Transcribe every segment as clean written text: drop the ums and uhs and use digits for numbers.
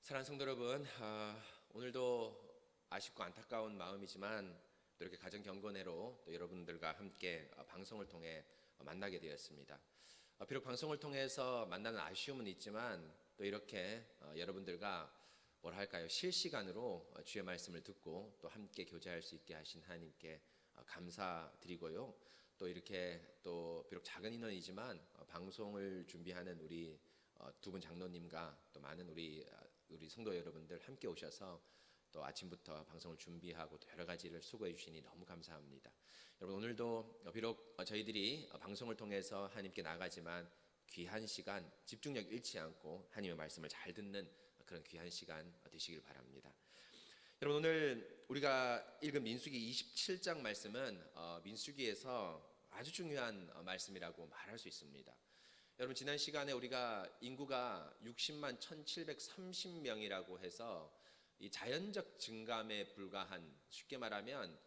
사랑하는 성도 여러분, 오늘도 아쉽고 안타까운 마음이지만 또 이렇게 가정 경건회로 또 여러분들과 함께 방송을 통해 만나게 되었습니다. 비록 방송을 통해서 만나는 아쉬움은 있지만 또 이렇게 여러분들과 뭐랄까요, 실시간으로 주의 말씀을 듣고 또 함께 교제할 수 있게 하신 하나님께 감사드리고요. 또 이렇게 또 비록 작은 인원이지만 방송을 준비하는 우리 두 분 장로님과 또 많은 우리 성도 여러분들 함께 오셔서 또 아침부터 방송을 준비하고 또 여러 가지를 수고해 주시니 너무 감사합니다. 여러분, 오늘도 비록 저희들이 방송을 통해서 하나님께 나가지만 귀한 시간, 집중력 잃지 않고 하나님의 말씀을 잘 듣는 그런 귀한 시간 되시길 바랍니다. 여러분, 오늘 우리가 읽은 민수기 27장 말씀은 민수기에서 아주 중요한 말씀이라고 말할 수 있습니다. 여러분, 지난 시간에 우리가 인구가 60만 1730명이라고 해서 이 자연적 증감에 불과한, 쉽게 말하면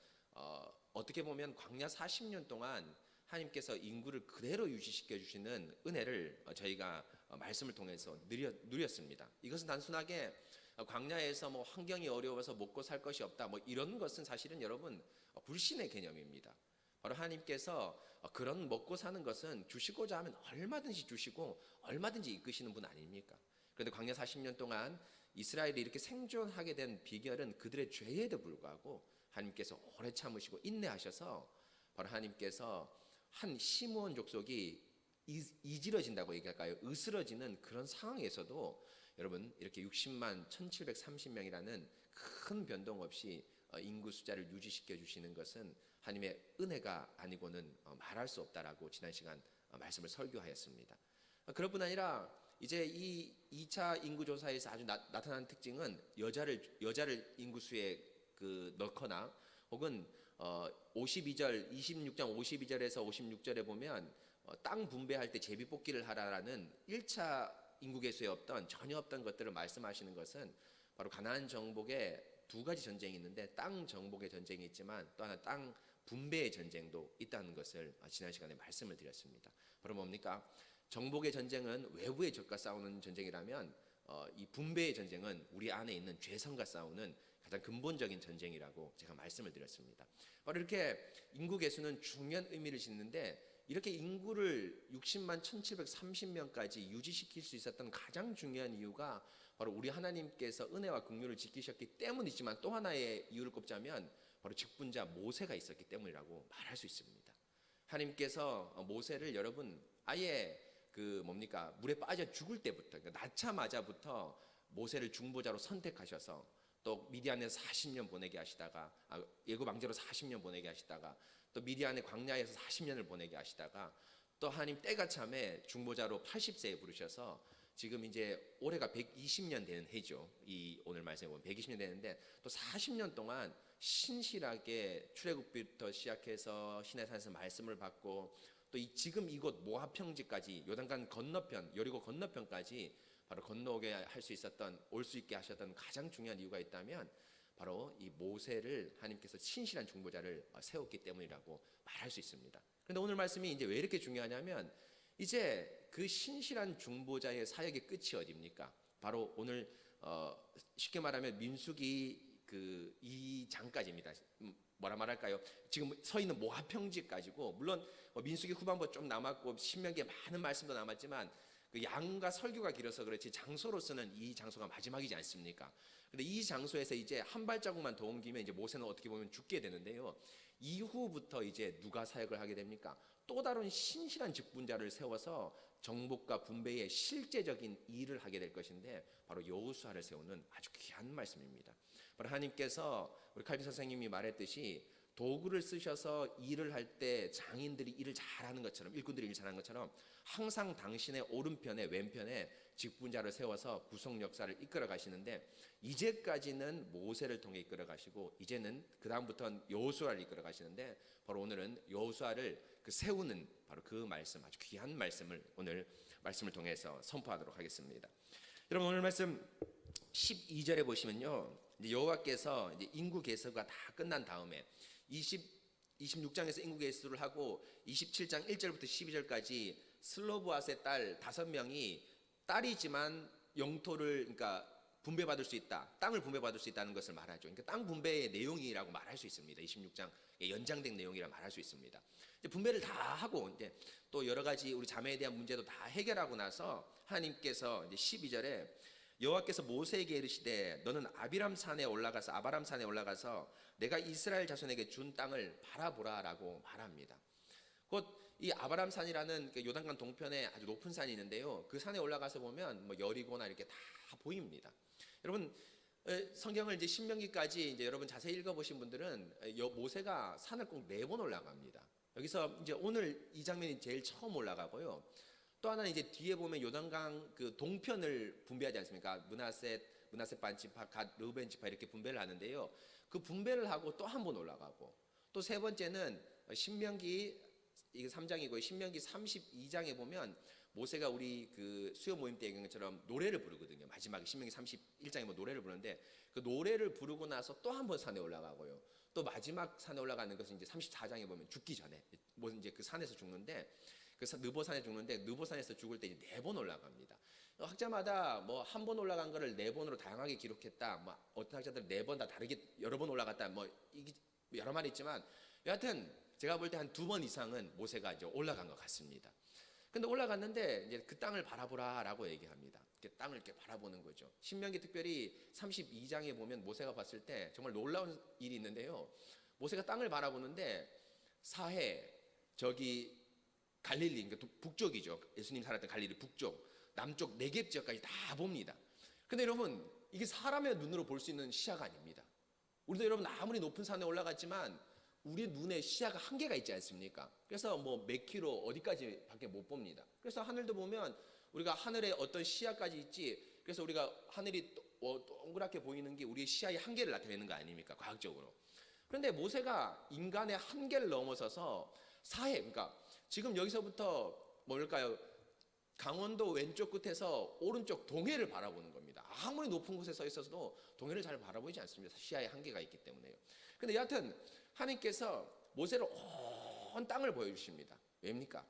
어떻게 보면 광야 40년 동안 하나님께서 인구를 그대로 유지시켜 주시는 은혜를 저희가 말씀을 통해서 누렸습니다. 이것은 단순하게 광야에서 뭐 환경이 어려워서 먹고 살 것이 없다, 뭐 이런 것은 사실은 여러분 불신의 개념입니다. 바로 하나님께서 그런 먹고 사는 것은 주시고자 하면 얼마든지 주시고 얼마든지 이끄시는 분 아닙니까? 그런데 광야 40년 동안 이스라엘이 이렇게 생존하게 된 비결은 그들의 죄에도 불구하고 하나님께서 오래 참으시고 인내하셔서 바로 하나님께서 한 시므온 족속이 이질어진다고 얘기할까요? 으스러지는 그런 상황에서도 여러분 이렇게 60만 1730명이라는 큰 변동 없이 인구 숫자를 유지시켜 주시는 것은 하나님의 은혜가 아니고는 말할 수 없다라고 지난 시간 말씀을 설교하였습니다. 그럴 뿐 아니라 이제 이 2차 인구조사에서 아주 나타난 특징은 여자를 인구수에 넣거나 혹은 52절 26장 52절에서 56절에 보면 땅 분배할 때 제비뽑기를 하라라는 1차 인구계수에 전혀 없던 것들을 말씀하시는 것은 바로 가나안 정복의 두 가지 전쟁이 있는데 땅 정복의 전쟁이 있지만 또 하나 땅 분배의 전쟁도 있다는 것을 지난 시간에 말씀을 드렸습니다. 바로 뭡니까? 정복의 전쟁은 외부의 적과 싸우는 전쟁이라면 이 분배의 전쟁은 우리 안에 있는 죄성과 싸우는 가장 근본적인 전쟁이라고 제가 말씀을 드렸습니다. 바로 이렇게 인구 계수는 중요한 의미를 짓는데 이렇게 인구를 60만 1730명까지 유지시킬 수 있었던 가장 중요한 이유가 바로 우리 하나님께서 은혜와 긍휼을 지키셨기 때문이지만 또 하나의 이유를 꼽자면 바로 직분자 모세가 있었기 때문이라고 말할 수 있습니다. 하나님께서 모세를 여러분 아예 물에 빠져 죽을 때부터, 그러니까 낳자마자부터 모세를 중보자로 선택하셔서 또 미디안에서 40년 보내게 하시다가 애굽 왕제로 40년 보내게 하시다가 또 미디안의 광야에서 40년을 보내게 하시다가 또 하나님 때가 참에 중보자로 80세에 부르셔서 지금 이제 올해가 120년 되는 해죠. 이 오늘 말씀에 보면 120년 되는데 또 40년 동안 신실하게 출애굽부터 시작해서 시내산에서 말씀을 받고 또 지금 이곳 모압 평지까지 요단강 건너편 여리고 건너편까지 바로 건너오게 할 수 있었던 올 수 있게 하셨던 가장 중요한 이유가 있다면 바로 이 모세를 하나님께서 신실한 중보자를 세웠기 때문이라고 말할 수 있습니다. 그런데 오늘 말씀이 이제 왜 이렇게 중요하냐면 이제 그 신실한 중보자의 사역의 끝이 어디입니까? 바로 오늘 쉽게 말하면 민수기 2장까지입니다. 뭐라 말할까요? 지금 서 있는 모압 평지까지고 물론 민수기 후반부 좀 남았고 신명기에 많은 말씀도 남았지만 그 양과 설교가 길어서 그렇지 장소로서는 이 장소가 마지막이지 않습니까? 근데 이 장소에서 이제 한 발자국만 더 옮기면 이제 모세는 어떻게 보면 죽게 되는데요. 이후부터 이제 누가 사역을 하게 됩니까? 또 다른 신실한 직분자를 세워서 정복과 분배의 실제적인 일을 하게 될 것인데 바로 여호수아를 세우는 아주 귀한 말씀입니다. 바로 하나님께서 우리 칼빈 선생님이 말했듯이 도구를 쓰셔서 일을 할 때 장인들이 일을 잘하는 것처럼 일꾼들이 일 잘하는 것처럼 항상 당신의 오른편에 왼편에 직분자를 세워서 구속 역사를 이끌어 가시는데 이제까지는 모세를 통해 이끌어 가시고 이제는 그 다음부터는 여호수아를 이끌어 가시는데 바로 오늘은 여호수아를 세우는 바로 그 말씀 아주 귀한 말씀을 오늘 말씀을 통해서 선포하도록 하겠습니다. 여러분 오늘 말씀 12절에 보시면요 이제 여호와께서 이제 인구 계수가 다 끝난 다음에 26장에서 인구 계수를 하고 27장 1절부터 12절까지 슬로브앗의 딸 5명이 딸이지만 영토를 그러니까 분배받을 수 있다. 땅을 분배받을 수 있다는 것을 말하죠. 그러니까 땅 분배의 내용이라고 말할 수 있습니다. 26장 연장된 내용이라 말할 수 있습니다. 이제 분배를 다 하고 이제 또 여러 가지 우리 자매에 대한 문제도 다 해결하고 나서 하나님께서 이제 12절에 여호와께서 모세에게 이르시되 너는 아바람 산에 올라가서 내가 이스라엘 자손에게 준 땅을 바라보라라고 말합니다. 곧 이 아바람 산이라는 요단강 동편에 아주 높은 산이 있는데요. 그 산에 올라가서 보면 뭐 여리고나 이렇게 다 보입니다. 여러분 성경을 이제 신명기까지 이제 여러분 자세히 읽어보신 분들은 모세가 산을 꼭 4번 올라갑니다. 여기서 이제 오늘 이 장면이 제일 처음 올라가고요. 또 하나는 이제 뒤에 보면 요단강 그 동편을 분배하지 않습니까? 므낫세 반지파, 갓 르우벤 지파 이렇게 분배를 하는데요. 그 분배를 하고 또 한 번 올라가고 또 세 번째는 신명기 이게 3장이고 신명기 32장에 보면 모세가 우리 그 수요 모임 때 얘기한 것처럼 노래를 부르거든요. 마지막에 신명기 31장에 뭐 노래를 부르는데 그 노래를 부르고 나서 또 한 번 산에 올라가고요. 또 마지막 산에 올라가는 것은 이제 34장에 보면 죽기 전에 뭐 이제 그 산에서 죽는데 그 느보산에 죽는데 느보산에서 죽을 때 4번 올라갑니다. 학자마다 뭐 한 번 올라간 거를 4번으로 다양하게 기록했다. 뭐 어떤 학자들은 4번 다 다르게 여러 번 올라갔다. 뭐 이게 여러 말이 있지만 여하튼 제가 볼 때 한 2번 이상은 모세가 이제 올라간 것 같습니다. 근데 올라갔는데 이제 그 땅을 바라보라라고 얘기합니다. 이렇게 땅을 이렇게 바라보는 거죠. 신명기 특별히 32장에 보면 모세가 봤을 때 정말 놀라운 일이 있는데요. 모세가 땅을 바라보는데 사해 저기 갈릴리 그러니까 북쪽이죠. 예수님 살았던 갈릴리 북쪽, 남쪽 네겝 지역까지 다 봅니다. 근데 여러분 이게 사람의 눈으로 볼 수 있는 시야가 아닙니다. 우리도 여러분 아무리 높은 산에 올라갔지만 우리 눈에 시야가 한계가 있지 않습니까? 그래서 뭐 몇 킬로 어디까지 밖에 못 봅니다. 그래서 하늘도 보면 우리가 하늘에 어떤 시야까지 있지. 그래서 우리가 하늘이 동그랗게 보이는 게 우리의 시야의 한계를 나타내는 거 아닙니까? 과학적으로. 그런데 모세가 인간의 한계를 넘어서서 사해, 그러니까 지금 여기서부터 뭘까요? 강원도 왼쪽 끝에서 오른쪽 동해를 바라보는 겁니다. 아무리 높은 곳에 서 있어도 동해를 잘 바라보이지 않습니다. 시야의 한계가 있기 때문에요. 근데 여하튼 하나님께서 모세를 온 땅을 보여주십니다. 왜입니까?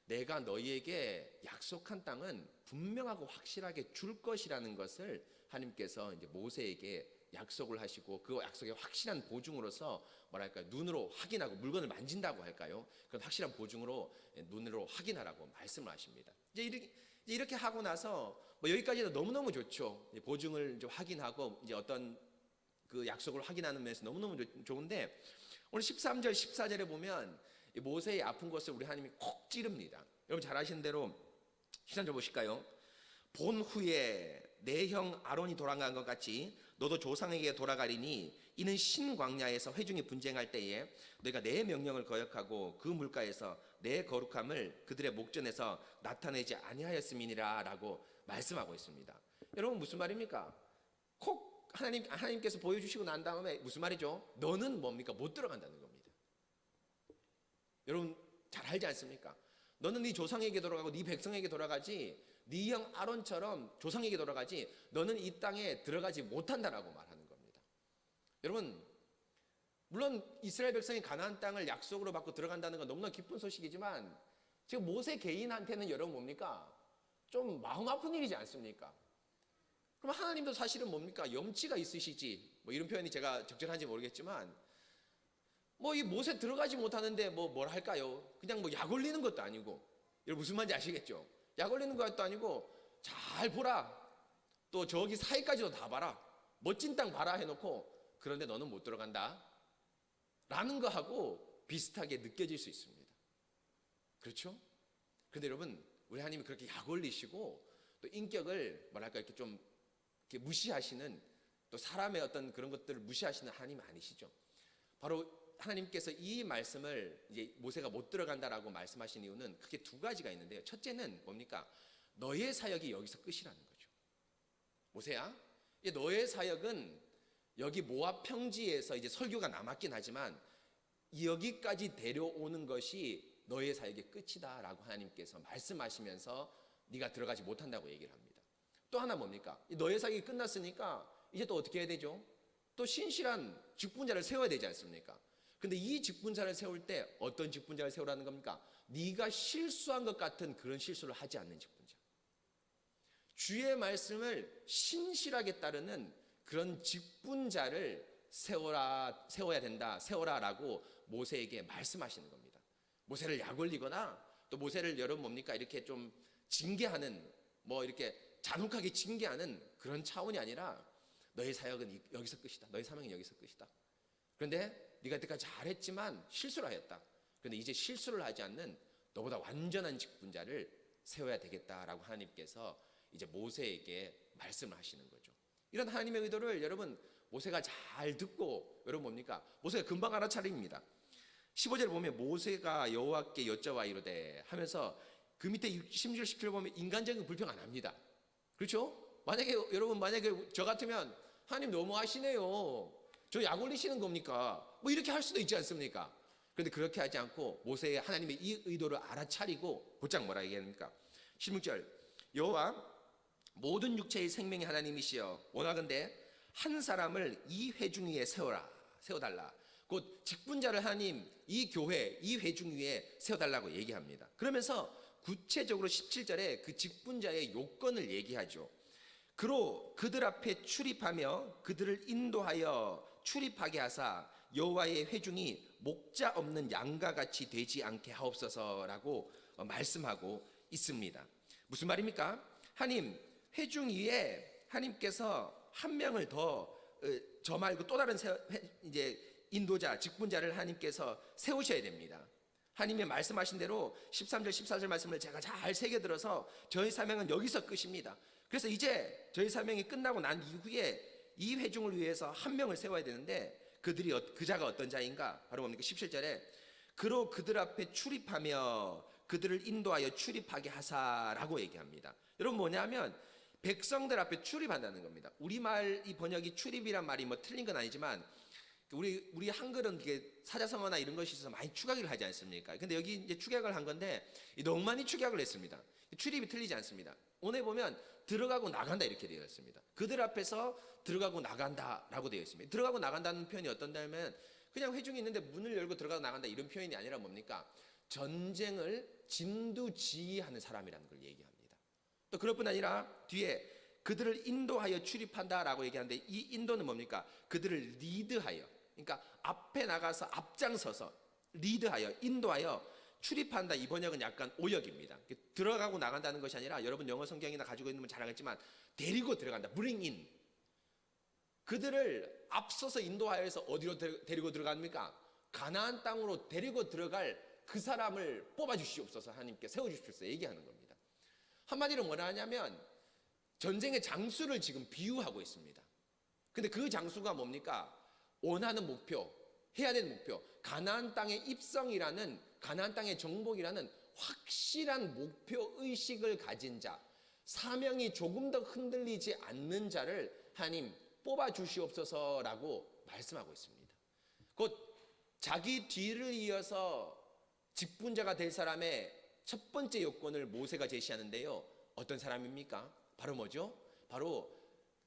내가 너희에게 약속한 땅은 분명하고 확실하게 줄 것이라는 것을 하나님께서 이제 모세에게 약속을 하시고 그 약속의 확실한 보증으로서 뭐랄까요? 눈으로 확인하고 물건을 만진다고 할까요? 그런 확실한 보증으로 눈으로 확인하라고 말씀을 하십니다. 이제 이렇게 하고 나서 뭐 여기까지도 너무너무 좋죠. 보증을 이제 확인하고 이제 어떤 그 약속을 확인하는 면에서 너무너무 좋은데 오늘 13절 14절에 보면 모세의 아픈 것을 우리 하나님이 콕 찌릅니다. 여러분 잘 아시는 대로 13절 보실까요? 본 후에 내 형 아론이 돌아간 것 같이 너도 조상에게 돌아가리니 이는 신광야에서 회중이 분쟁할 때에 너희가 내 명령을 거역하고 그 물가에서 내 거룩함을 그들의 목전에서 나타내지 아니하였음이니라 라고 말씀하고 있습니다. 여러분 무슨 말입니까? 콕 하나님께서 보여주시고 난 다음에 무슨 말이죠? 너는 뭡니까? 못 들어간다는 겁니다. 여러분 잘 알지 않습니까? 너는 네 조상에게 돌아가고 네 백성에게 돌아가지 네 형 아론처럼 조상에게 돌아가지 너는 이 땅에 들어가지 못한다라고 말하는 겁니다. 여러분 물론 이스라엘 백성이 가나안 땅을 약속으로 받고 들어간다는 건 너무나 기쁜 소식이지만 지금 모세 개인한테는 여러분 뭡니까? 좀 마음 아픈 일이지 않습니까? 그럼 하나님도 사실은 뭡니까? 염치가 있으시지 뭐 이런 표현이 제가 적절한지 모르겠지만 뭐 이 못에 들어가지 못하는데 뭘 할까요? 그냥 뭐 약 올리는 것도 아니고 여러분 무슨 말인지 아시겠죠? 약 올리는 것도 아니고 잘 보라 또 저기 사이까지도 다 봐라 멋진 땅 봐라 해놓고 그런데 너는 못 들어간다 라는 거하고 비슷하게 느껴질 수 있습니다. 그렇죠? 그런데 여러분 우리 하나님이 그렇게 약 올리시고 또 인격을 뭐랄까 이렇게 좀 이렇게 무시하시는 또 사람의 어떤 그런 것들을 무시하시는 하나님 아니시죠? 바로 하나님께서 이 말씀을 이제 모세가 못 들어간다라고 말씀하신 이유는 크게 2가지가 있는데요. 첫째는 뭡니까? 너의 사역이 여기서 끝이라는 거죠. 모세야, 너의 사역은 여기 모압 평지에서 이제 설교가 남았긴 하지만 여기까지 데려오는 것이 너의 사역의 끝이다라고 하나님께서 말씀하시면서 네가 들어가지 못한다고 얘기를 합니다. 또 하나 뭡니까? 너의 사역이 끝났으니까 이제 또 어떻게 해야 되죠? 또 신실한 직분자를 세워야 되지 않습니까? 근데 이 직분자를 세울 때 어떤 직분자를 세우라는 겁니까? 네가 실수한 것 같은 그런 실수를 하지 않는 직분자. 주의 말씀을 신실하게 따르는 그런 직분자를 세워야 된다, 세워라라고 모세에게 말씀하시는 겁니다. 모세를 약 올리거나 또 모세를 여러분 뭡니까 이렇게 좀 징계하는, 뭐 이렇게 잔혹하게 징계하는 그런 차원이 아니라 너의 사역은 여기서 끝이다. 너의 사명은 여기서 끝이다. 그런데 네가 이때까지 잘했지만 실수를 하였다. 그런데 이제 실수를 하지 않는 너보다 완전한 직분자를 세워야 되겠다라고 하나님께서 이제 모세에게 말씀을 하시는 거죠. 이런 하나님의 의도를 여러분 모세가 잘 듣고 여러분 뭡니까? 모세가 금방 알아차립니다. 15절에 보면 모세가 여호와께 여쭤와 이르되 하면서 그 밑에 16절 17절 보면 인간적인 불평 안 합니다. 그렇죠? 만약에 여러분 저 같으면 하나님 너무하시네요. 저 약 올리시는 겁니까? 뭐 이렇게 할 수도 있지 않습니까? 그런데 그렇게 하지 않고 모세의 하나님의 이 의도를 알아차리고 곧장 뭐라 얘기합니까? 16절 여호와 모든 육체의 생명의 하나님이시여 원하건대 한 사람을 이 회중 위에 세워달라. 곧 직분자를 하나님 이 교회 이 회중 위에 세워달라고 얘기합니다. 그러면서 구체적으로 17절에 그 직분자의 요건을 얘기하죠. 그로 그들 앞에 출입하며 그들을 인도하여 출입하게 하사 여호와의 회중이 목자 없는 양과 같이 되지 않게 하옵소서라고 말씀하고 있습니다. 무슨 말입니까? 하나님 회중 위에 하나님께서 한 명을 더 저 말고 또 다른 이제 인도자 직분자를 하나님께서 세우셔야 됩니다. 하나님의 말씀하신 대로 13절 14절 말씀을 제가 잘 새겨들어서 저희 사명은 여기서 끝입니다. 그래서 이제 저희 사명이 끝나고 난 이후에 이 회중을 위해서 한 명을 세워야 되는데 그 자가 어떤 자인가? 바로 뭡니까? 17절에 그로 그들 앞에 출입하며 그들을 인도하여 출입하게 하사라고 얘기합니다. 여러분 뭐냐면 백성들 앞에 출입한다는 겁니다. 우리말 이 번역이 출입이란 말이 뭐 틀린 건 아니지만 우리 한글은 이게 사자성어나 이런 것이 있어서 많이 축약을 하지 않습니까? 근데 여기 이제 축약을 한 건데 너무 많이 축약을 했습니다. 출입이 틀리지 않습니다. 오늘 보면 들어가고 나간다 이렇게 되어 있습니다. 그들 앞에서 들어가고 나간다라고 되어 있습니다. 들어가고 나간다는 표현이 어떤다면 그냥 회중이 있는데 문을 열고 들어가고 나간다 이런 표현이 아니라 뭡니까? 전쟁을 진두지휘하는 사람이라는 걸 얘기합니다. 또 그럴 뿐 아니라 뒤에 그들을 인도하여 출입한다라고 얘기하는데 이 인도는 뭡니까? 그들을 리드하여, 그러니까 앞에 나가서 앞장서서 리드하여 인도하여 출입한다. 이 번역은 약간 오역입니다. 들어가고 나간다는 것이 아니라 여러분 영어 성경이나 가지고 있는 분 잘 알겠지만 데리고 들어간다. bring in. 그들을 앞서서 인도하여서 어디로 데리고 들어갑니까? 가나안 땅으로 데리고 들어갈 그 사람을 뽑아주시옵소서 하나님께 세워주십시오 얘기하는 겁니다. 한마디로 뭐라 하냐면 전쟁의 장수를 지금 비유하고 있습니다. 근데 그 장수가 뭡니까? 원하는 목표, 해야 되는 목표, 가나안 땅의 입성이라는, 가나안 땅의 정복이라는 확실한 목표 의식을 가진 자, 사명이 조금 더 흔들리지 않는 자를 하나님 뽑아 주시옵소서라고 말씀하고 있습니다. 곧 자기 뒤를 이어서 직분자가 될 사람의 첫 번째 요건을 모세가 제시하는데요. 어떤 사람입니까? 바로 뭐죠? 바로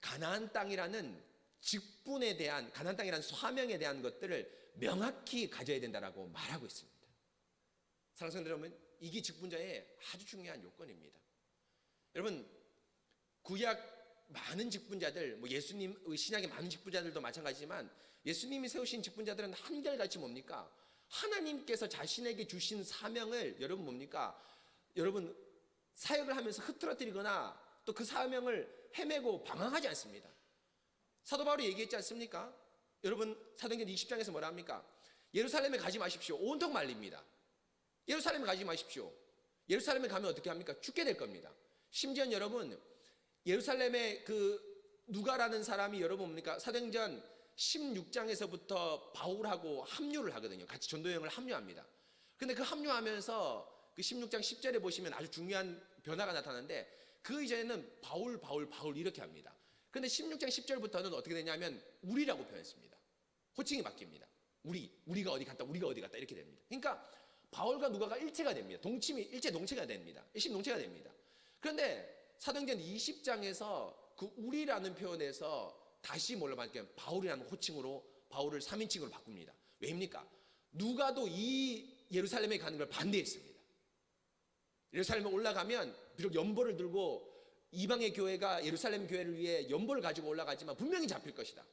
가나안 땅이라는 직분에 대한, 가나안 땅이라는 사명에 대한 것들을 명확히 가져야 된다라고 말하고 있습니다. 사랑하는 성도 여러분, 이게 직분자의 아주 중요한 요건입니다. 여러분, 구약 많은 직분자들, 뭐 예수님 신약의 많은 직분자들도 마찬가지지만 예수님이 세우신 직분자들은 한결같이 뭡니까? 하나님께서 자신에게 주신 사명을 여러분 뭡니까? 여러분 사역을 하면서 흐트러뜨리거나 또 그 사명을 헤매고 방황하지 않습니다. 사도 바울이 얘기했지 않습니까? 여러분 사도행전 20장에서 뭐라 합니까? 예루살렘에 가지 마십시오. 온통 말립니다. 예루살렘에 가지 마십시오. 예루살렘에 가면 어떻게 합니까? 죽게 될 겁니다. 심지어 여러분 예루살렘에 그 누가라는 사람이 여러분 뭡니까? 사도행전 16장에서부터 바울하고 합류를 하거든요. 같이 전도여행을 합류합니다. 근데 그 합류하면서 그 16장 10절에 보시면 아주 중요한 변화가 나타나는데 그 이전에는 바울 이렇게 합니다. 근데 16장 10절부터는 어떻게 되냐면 우리라고 표현했습니다. 호칭이 바뀝니다. 우리가 어디 갔다 이렇게 됩니다. 그러니까 바울과 누가가 일체가 됩니다. 일체 동체가 됩니다. 일심동체가 됩니다. 그런데 사도행전 20장에서 그 우리라는 표현에서 다시 뭘로 바뀌면 바울이라는 호칭으로 바울을 3인칭으로 바꿉니다. 왜입니까? 누가도 이 예루살렘에 가는 걸 반대했습니다. 예루살렘에 올라가면 비록 연보를 들고 이방의 교회가 예루살렘 교회를 위해 연보를 가지고 올라가지만 분명히 잡힐 것이다.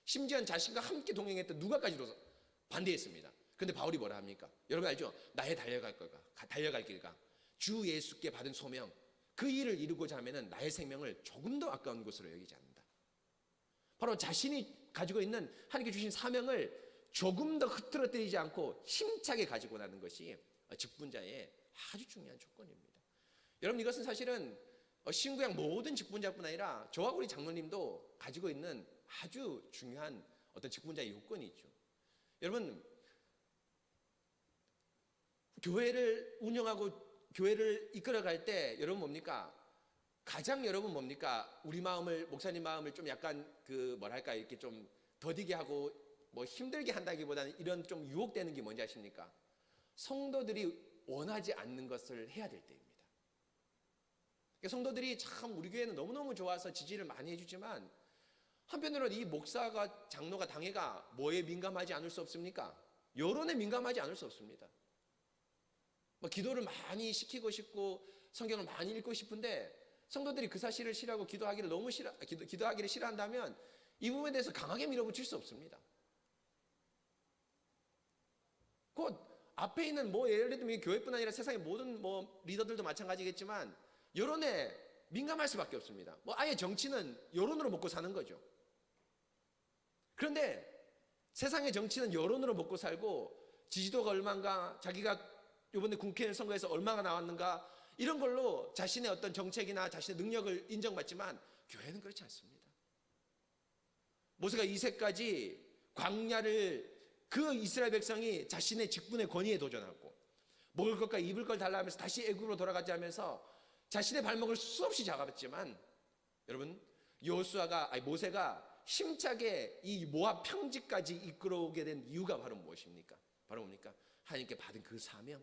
심지어 자신과 함께 동행했던 누가까지도 반대했습니다. 그런데 바울이 뭐라 합니까? 여러분 알죠? 나의 달려갈 길과 주 예수께 받은 소명, 그 일을 이루고자 하면은 나의 생명을 조금 더 아까운 것으로 여기지 않는다. 바로 자신이 가지고 있는 하나님께 주신 사명을 조금 더 흐트러뜨리지 않고 힘차게 가지고 나는 것이 직분자의 아주 중요한 조건입니다. 여러분, 이것은 사실은 신구약 모든 직분자뿐 아니라 저하고 우리 장로님도 가지고 있는 아주 중요한 어떤 직분자의 요건이죠. 여러분, 교회를 운영하고 교회를 이끌어갈 때 여러분 뭡니까? 가장 여러분 뭡니까? 우리 마음을, 목사님 마음을 좀 약간 뭐랄까 이렇게 좀 더디게 하고 뭐 힘들게 한다기보다는 이런 좀 유혹되는 게 뭔지 아십니까? 성도들이 원하지 않는 것을 해야 될 때입니다. 성도들이 참 우리 교회는 너무너무 좋아서 지지를 많이 해주지만 한편으로는 이 목사가, 장로가, 당회가 뭐에 민감하지 않을 수 없습니까? 여론에 민감하지 않을 수 없습니다. 뭐 기도를 많이 시키고 싶고 성경을 많이 읽고 싶은데 성도들이 그 사실을 싫어하고 기도하기를 싫어한다면 이 부분에 대해서 강하게 밀어붙일 수 없습니다. 곧 앞에 있는 뭐 예를 들면 교회뿐 아니라 세상의 모든 뭐 리더들도 마찬가지겠지만 여론에 민감할 수밖에 없습니다. 뭐 아예 정치는 여론으로 먹고 사는 거죠. 그런데 세상의 정치는 여론으로 먹고 살고 지지도가 얼마인가, 자기가 이번에 국회의원 선거에서 얼마가 나왔는가, 이런 걸로 자신의 어떤 정책이나 자신의 능력을 인정받지만 교회는 그렇지 않습니다. 모세가 이새까지 광야를 그 이스라엘 백성이 자신의 직분의 권위에 도전하고 먹을 것과 입을 걸 달라 하면서 다시 애굽으로 돌아가자 하면서 자신의 발목을 수없이 잡았지만 여러분, 모세가 힘차게 이 모압 평지까지 이끌어오게 된 이유가 바로 무엇입니까? 바로 뭡니까? 하나님께 받은 그 사명,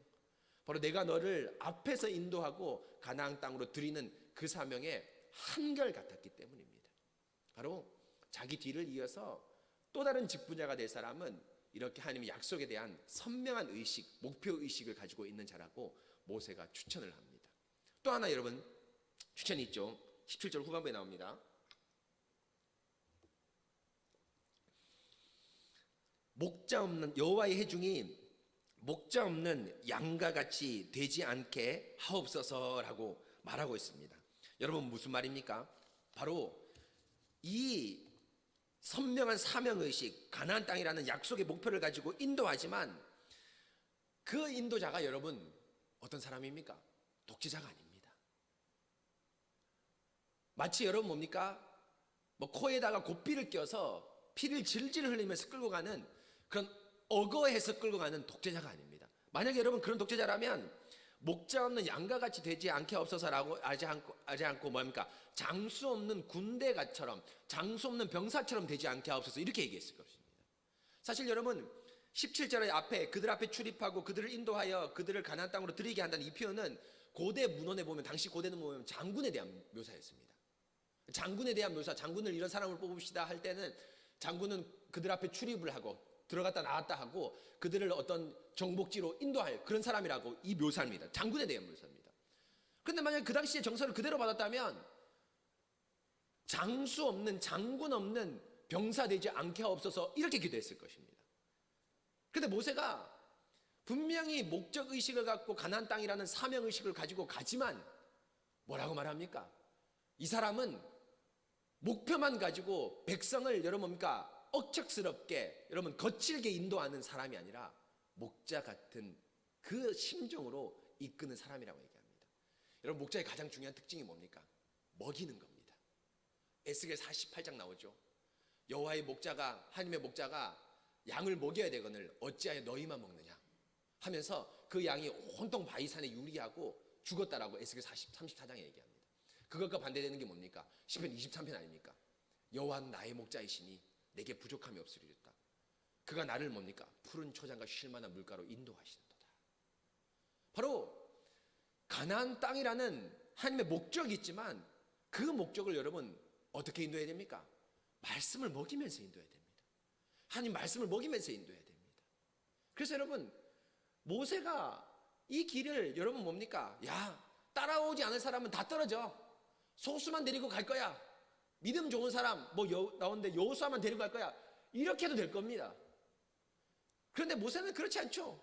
바로 내가 너를 앞에서 인도하고 가나안 땅으로 들이는 그 사명에 한결같았기 때문입니다. 바로 자기 뒤를 이어서 또 다른 직분자가 될 사람은 이렇게 하나님의 약속에 대한 선명한 의식, 목표 의식을 가지고 있는 자라고 모세가 추천을 합니다. 또 하나 여러분 추천이 있죠. 17절 후반부에 나옵니다. 목자 없는 여호와의 회중이 목자 없는 양과 같이 되지 않게 하옵소서라고 말하고 있습니다. 여러분 무슨 말입니까? 바로 이 선명한 사명의식, 가나안 땅이라는 약속의 목표를 가지고 인도하지만 그 인도자가 여러분 어떤 사람입니까? 독재자가 아닙니다. 마치 여러분 뭡니까? 뭐 코에다가 고삐를 껴서 피를 질질 흘리면서 끌고 가는 그런 억어해서 끌고 가는 독재자가 아닙니다. 만약에 여러분 그런 독재자라면 목자 없는 양과 같이 되지 않게 없어서라고 하지 않고 뭡니까? 장수 없는 군대가처럼, 장수 없는 병사처럼 되지 않게 하옵소서, 이렇게 얘기했을 것입니다. 사실 여러분 17절의 앞에 그들 앞에 출입하고 그들을 인도하여 그들을 가나안 땅으로 들이게 한다는 이 표현은 고대 문헌에 보면, 당시 고대는 보면 장군에 대한 묘사였습니다. 장군에 대한 묘사, 장군을 이런 사람을 뽑읍시다 할 때는 장군은 그들 앞에 출입을 하고 들어갔다 나왔다 하고 그들을 어떤 정복지로 인도할 그런 사람이라고 이 묘사입니다. 장군에 대한 묘사입니다. 그런데 만약 그 당시에 정서를 그대로 받았다면 장수 없는, 장군 없는 병사 되지 않게 하옵소서, 이렇게 기도했을 것입니다. 그런데 모세가 분명히 목적의식을 갖고 가나안 땅이라는 사명의식을 가지고 가지만 뭐라고 말합니까? 이 사람은 목표만 가지고 백성을 여러분 뭡니까? 억척스럽게 여러분 거칠게 인도하는 사람이 아니라 목자 같은 그 심정으로 이끄는 사람이라고 얘기합니다. 여러분 목자의 가장 중요한 특징이 뭡니까? 먹이는 겁니다. 에스겔 48장 나오죠. 여호와의 목자가, 하나님의 목자가 양을 먹여야 되거늘 어찌하여 너희만 먹느냐 하면서 그 양이 온통 바위산에 유리하고 죽었다라고 에스겔 34장에 얘기합니다. 그것과 반대되는 게 뭡니까? 시편 23편 아닙니까? 여호와는 나의 목자이시니 내게 부족함이 없으리로다. 그가 나를 뭡니까? 푸른 초장과 쉴만한 물가로 인도하시는도다. 바로 가나안 땅이라는 하나님의 목적이 있지만 그 목적을 여러분 어떻게 인도해야 됩니까? 말씀을 먹이면서 인도해야 됩니다. 하나님 말씀을 먹이면서 인도해야 됩니다. 그래서 여러분 모세가 이 길을 여러분 뭡니까? 야, 따라오지 않을 사람은 다 떨어져. 소수만 데리고 갈 거야. 믿음 좋은 사람 나오는데 여호수아만 데리고 갈 거야. 이렇게 해도 될 겁니다. 그런데 모세는 그렇지 않죠.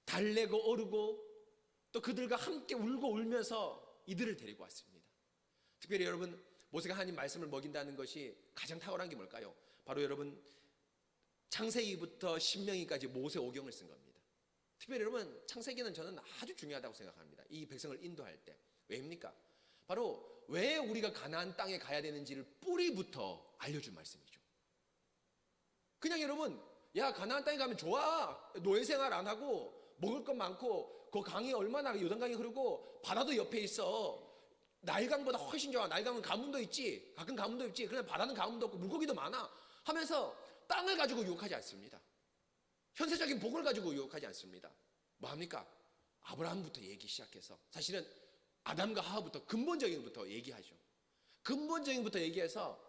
달래고 어르고 또 그들과 함께 울고 울면서 이들을 데리고 왔습니다. 특별히 여러분, 모세가 하나님 말씀을 먹인다는 것이 가장 탁월한 게 뭘까요? 바로 여러분, 창세기부터 신명기까지 모세 오경을 쓴 겁니다. 특별히 여러분, 창세기는 저는 아주 중요하다고 생각합니다. 이 백성을 인도할 때. 왜입니까? 바로 왜 우리가 가나안 땅에 가야 되는지를 뿌리부터 알려준 말씀이죠. 그냥 여러분, 야, 가나안 땅에 가면 좋아. 노예 생활 안 하고 먹을 것 많고 그 강이 얼마나, 요단강이 흐르고 바다도 옆에 있어. 나일강보다 훨씬 좋아. 나일강은 가뭄도 있지. 가끔 가뭄도 있지. 그런데 바다는 가뭄도 없고 물고기도 많아 하면서 땅을 가지고 유혹하지 않습니다. 현세적인 복을 가지고 유혹하지 않습니다. 뭐합니까? 아브라함부터 얘기 시작해서, 사실은 아담과 하와부터 근본적인 것부터 얘기하죠. 근본적인 것부터 얘기해서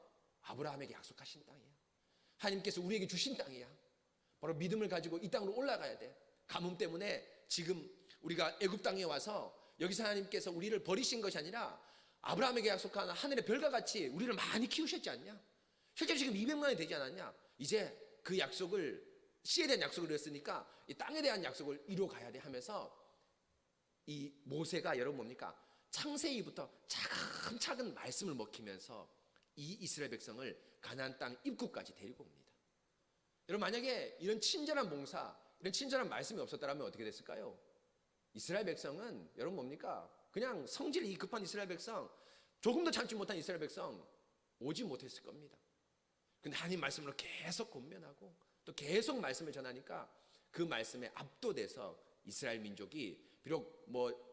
아브라함에게 약속하신 땅이야. 하나님께서 우리에게 주신 땅이야. 바로 믿음을 가지고 이 땅으로 올라가야 돼. 가뭄 때문에 지금 우리가 애굽 땅에 와서 여기서 하나님께서 우리를 버리신 것이 아니라 아브라함에게 약속한 하늘의 별과 같이 우리를 많이 키우셨지 않냐? 실제로 지금 200만이 되지 않았냐? 이제 그 약속을, 씨에 대한 약속을 이뤘으니까 이 땅에 대한 약속을 이루어 가야 돼 하면서 이 모세가 여러분 뭡니까? 창세기부터 차근차근 말씀을 먹히면서 이 이스라엘 백성을 가나안 땅 입구까지 데리고 옵니다. 여러분, 만약에 이런 친절한 봉사, 이런 친절한 말씀이 없었다면 어떻게 됐을까요? 이스라엘 백성은 여러분 뭡니까? 그냥 성질이 급한 이스라엘 백성, 조금도 참지 못한 이스라엘 백성 오지 못했을 겁니다. 근데 하나님 말씀으로 계속 권면하고 또 계속 말씀을 전하니까 그 말씀에 압도돼서 이스라엘 민족이 비록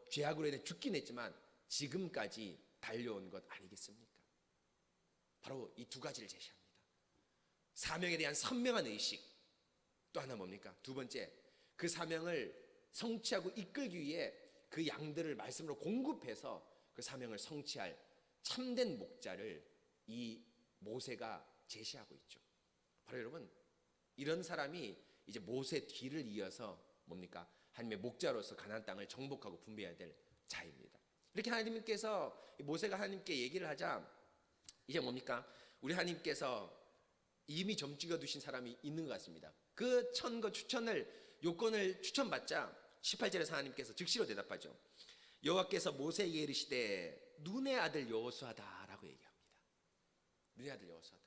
죄악으로 인해 죽긴 했지만 지금까지 달려온 것 아니겠습니까? 바로 이 두 가지를 제시합니다. 사명에 대한 선명한 의식, 또 하나 뭡니까? 두 번째, 그 사명을 성취하고 이끌기 위해 그 양들을 말씀으로 공급해서 그 사명을 성취할 참된 목자를 이 모세가 제시하고 있죠. 바로 여러분, 이런 사람이 이제 모세 뒤를 이어서 뭡니까? 하나님의 목자로서 가나안 땅을 정복하고 분배해야 될 자입니다. 이렇게 하나님께서, 모세가 하나님께 얘기를 하자 이제 뭡니까? 우리 하나님께서 이미 점 찍어두신 사람이 있는 것 같습니다. 그 요건을 추천받자 18절에서 하나님께서 즉시로 대답하죠. 여호와께서 모세에게 이르시되 눈의 아들 여호수아다라고 얘기합니다. 눈의 아들 여호수아다.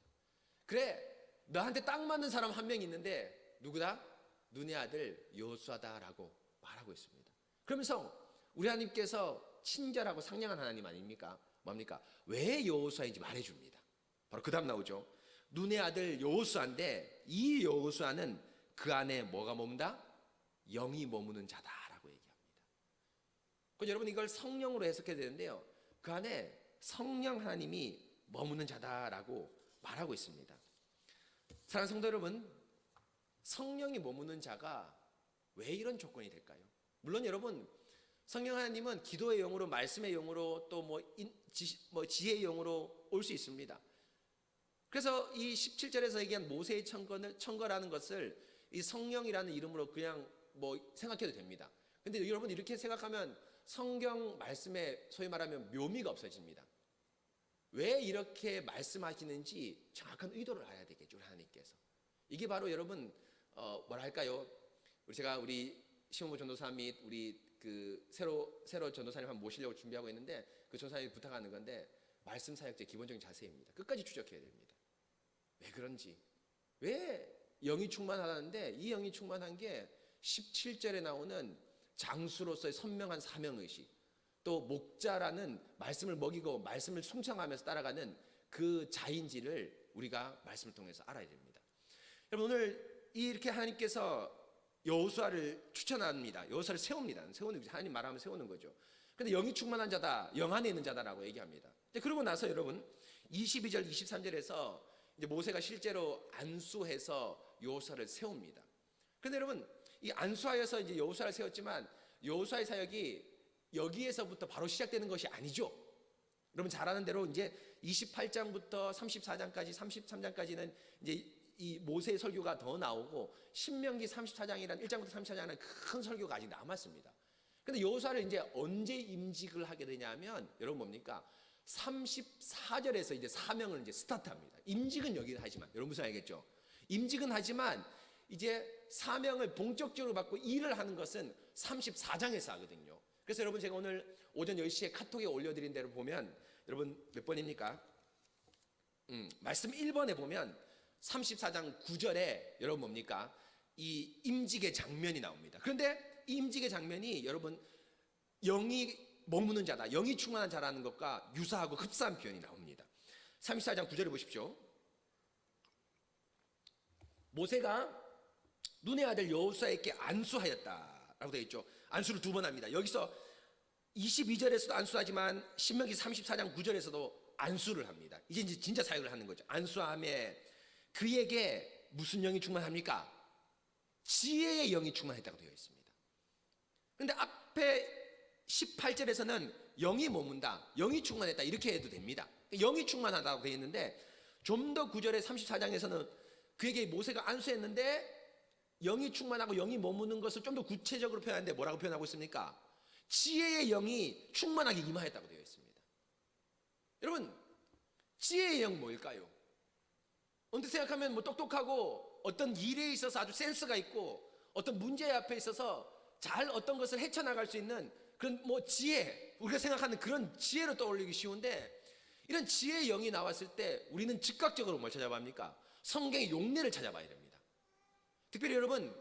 그래, 너한테 딱 맞는 사람 한 명 있는데 누구다? 눈의 아들 여호수아다라고 말하고 있습니다. 그러면서 우리 하나님께서 친절하고 상냥한 하나님 아닙니까? 뭡니까? 왜 여호수아인지 말해줍니다. 바로 그 다음 나오죠. 눈의 아들 여호수아인데 이 여호수아는 그 안에 뭐가 머문다? 영이 머무는 자다라고 얘기합니다. 그래서 여러분, 이걸 성령으로 해석해야 되는데요, 그 안에 성령 하나님이 머무는 자다라고 말하고 있습니다. 사랑하는 성도 여러분, 성령이 머무는 자가 왜 이런 조건이 될까요? 물론 여러분, 성령 하나님은 기도의 영으로, 말씀의 영으로, 또 지혜의 영으로 올 수 있습니다. 그래서 이 17절에서 얘기한 모세의 청거라는 것을 이 성령이라는 이름으로 그냥 생각해도 됩니다. 근데 여러분, 이렇게 생각하면 성경 말씀에 소위 말하면 묘미가 없어집니다. 왜 이렇게 말씀하시는지 정확한 의도를 알아야 되겠죠, 하나님께서. 이게 바로 여러분, 뭐랄까요? 우리 시몬모 전도사 및 우리 그 새로 전도사님 한 모시려고 준비하고 있는데 그 전도사님 부탁하는 건데, 말씀 사역제 기본적인 자세입니다. 끝까지 추적해야 됩니다. 왜 그런지, 왜 영이 충만하다는데 이 영이 충만한 게 17절에 나오는 장수로서의 선명한 사명의식, 또 목자라는 말씀을 먹이고 말씀을 충성하면서 따라가는 그 자인지를 우리가 말씀을 통해서 알아야 됩니다. 여러분, 오늘 이렇게 하나님께서 여호수아를 추천합니다. 여호수아를 세웁니다. 세우는, 하나님 말하면 세우는 거죠. 그런데 영이 충만한 자다, 영 안에 있는 자다라고 얘기합니다. 그러고 나서 여러분 22절 23절에서 이제 모세가 실제로 안수해서 여호수아를 세웁니다. 그런데 여러분, 이 안수하여서 이제 여호수아를 세웠지만 여호수아의 사역이 여기에서부터 바로 시작되는 것이 아니죠. 여러분 잘 아는 대로 이제 28장부터 34장까지 33장까지는 이제 이 모세의 설교가 더 나오고 신명기 34장이란 1장부터 34장은 큰 설교가 아직 남았습니다. 근데 여호수아를 이제 언제 임직을 하게 되냐면 여러분 뭡니까? 34절에서 이제 사명을 이제 스타트합니다. 임직은 여기 하지만, 여러분 무슨 알겠죠? 임직은 하지만 이제 사명을 본격적으로 받고 일을 하는 것은 34장에서 하거든요. 그래서 여러분 제가 오늘 오전 10시에 카톡에 올려드린 대로 보면 여러분 몇 번입니까? 말씀 1번에 보면 34장 9절에 여러분 뭡니까? 이 임직의 장면이 나옵니다. 그런데 이 임직의 장면이 여러분 영이 머무는 자다, 영이 충만한 자라는 것과 유사하고 흡사한 표현이 나옵니다. 34장 9절에 보십시오. 모세가 눈의 아들 여호수아에게 안수하였다라고 되어 있죠. 안수를 2번 합니다. 여기서 22절에서도 안수하지만 신명기 34장 9절에서도 안수를 합니다. 이제 진짜 사역을 하는 거죠. 안수함에 그에게 무슨 영이 충만합니까? 지혜의 영이 충만했다고 되어 있습니다. 그런데 앞에 18절에서는 영이 머문다, 영이 충만했다 이렇게 해도 됩니다. 영이 충만하다고 되어 있는데 좀 더 9절의 34장에서는 그에게 모세가 안수했는데 영이 충만하고 영이 머무는 것을 좀 더 구체적으로 표현하는데 뭐라고 표현하고 있습니까? 지혜의 영이 충만하게 임하였다고 되어 있습니다. 여러분 지혜의 영 뭘까요? 언뜻 생각하면 뭐 똑똑하고 어떤 일에 있어서 아주 센스가 있고 어떤 문제 앞에 있어서 잘 어떤 것을 헤쳐나갈 수 있는 그런 뭐 지혜, 우리가 생각하는 그런 지혜로 떠올리기 쉬운데 이런 지혜의 영이 나왔을 때 우리는 즉각적으로 뭘 찾아봐야 합니까? 성경의 용례를 찾아봐야 됩니다. 특별히 여러분